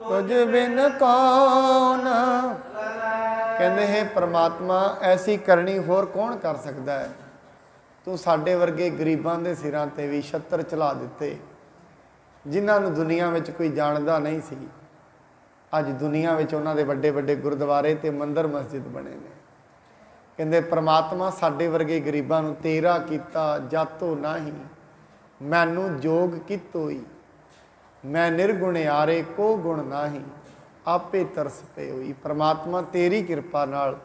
ਤੁਝ ਬਿਨ ਕੌਣ ਕਰੈ। ਕਹਿੰਦੇ ਹੈ ਪ੍ਰਮਾਤਮਾ, ਐਸੀ ਕਰਨੀ ਹੋਰ ਕੌਣ ਕਰ ਸਕਦਾ ਹੈ। ਤੂੰ ਸਾਡੇ ਵਰਗੇ ਗਰੀਬਾਂ ਦੇ ਸਿਰਾਂ ਤੇ ਵੀ ਛੱਤਰ ਚਲਾ ਦਿੱਤੇ, ਜਿਨ੍ਹਾਂ ਨੂੰ ਦੁਨੀਆ ਵਿੱਚ ਕੋਈ ਜਾਣਦਾ ਨਹੀਂ ਸੀ। ਅੱਜ ਦੁਨੀਆ ਵਿੱਚ ਉਹਨਾਂ ਦੇ ਵੱਡੇ ਵੱਡੇ ਗੁਰਦੁਆਰੇ ਤੇ ਮੰਦਰ ਮਸਜਿਦ ਬਣੇ ਨੇ। ਕਹਿੰਦੇ ਪ੍ਰਮਾਤਮਾ, ਸਾਡੇ ਵਰਗੇ ਗਰੀਬਾਂ ਨੂੰ ਤੇਰਾ ਕੀਤਾ ਜਾਤੋ ਨਾਹੀ, ਮੈਨੂੰ ਜੋਗ ਕੀਤੋਈ, ਮੈਂ ਨਿਰਗੁਣਿਆਰੇ ਕੋ ਗੁਣ ਨਾਹੀ, ਆਪੇ ਤਰਸ ਪਏ ਹੋਈ। ਪ੍ਰਮਾਤਮਾ ਤੇਰੀ ਕਿਰਪਾ ਨਾਲ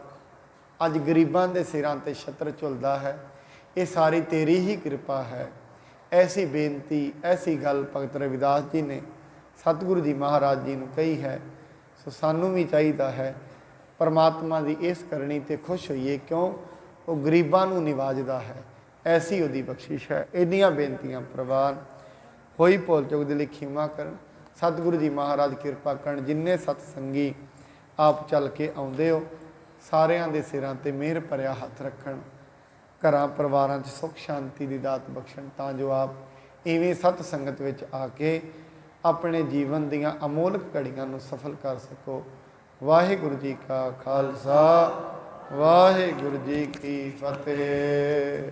ਅੱਜ ਗਰੀਬਾਂ ਦੇ ਸਿਰਾਂ ਤੇ ਛਤਰ ਝੁਲਦਾ ਹੈ, ਇਹ ਸਾਰੀ ਤੇਰੀ ਹੀ ਕਿਰਪਾ ਹੈ। ਐਸੀ ਬੇਨਤੀ, ਐਸੀ ਗੱਲ ਭਗਤ ਰਵਿਦਾਸ ਜੀ ਨੇ ਸਤਿਗੁਰੂ ਜੀ ਮਹਾਰਾਜ ਜੀ ਨੂੰ ਕਹੀ ਹੈ। ਸੋ ਸਾਨੂੰ ਵੀ ਚਾਹੀਦਾ ਹੈ ਪਰਮਾਤਮਾ ਦੀ ਇਸ ਕਰਨੀ ਤੇ ਖੁਸ਼ ਹੋਈਏ, ਕਿਉਂ ਉਹ ਗਰੀਬਾਂ ਨੂੰ ਨਿਵਾਜਦਾ ਹੈ, ਐਸੀ ਉਹਦੀ ਬਖਸ਼ਿਸ਼ ਹੈ। ਇੰਨੀਆਂ ਬੇਨਤੀਆਂ ਪ੍ਰਵਾਨ, ਹੋਈ ਭੁੱਲ ਚੁੱਕ ਦੇ ਲਈ ਖਿਮਾ ਕਰਨ। ਸਤਿਗੁਰੂ ਜੀ ਮਹਾਰਾਜ ਕਿਰਪਾ ਕਰਨ। ਜਿੰਨੇ ਸਤਸੰਗੀ ਆਪ ਚੱਲ ਕੇ ਆਉਂਦੇ ਹੋ, ਸਾਰਿਆਂ ਦੇ ਸਿਰਾਂ ਤੇ ਮਿਹਰ ਭਰਿਆ ਹੱਥ ਰੱਖਣ, ਘਰਾਂ ਪਰਿਵਾਰਾਂ 'ਚ ਸੁੱਖ ਸ਼ਾਂਤੀ ਦੀ ਦਾਤ ਬਖਸ਼ਣ, ਤਾਂ ਜੋ ਆਪ ਇਵੇਂ ਸਤ ਸੰਗਤ ਵਿੱਚ ਆ ਕੇ ਆਪਣੇ ਜੀਵਨ ਦੀਆਂ ਅਮੋਲਕ ਘੜੀਆਂ ਨੂੰ ਸਫਲ ਕਰ ਸਕੋ। ਵਾਹਿਗੁਰੂ ਜੀ ਕਾ ਖਾਲਸਾ, ਵਾਹਿਗੁਰੂ ਜੀ ਕੀ ਫਤਿਹ।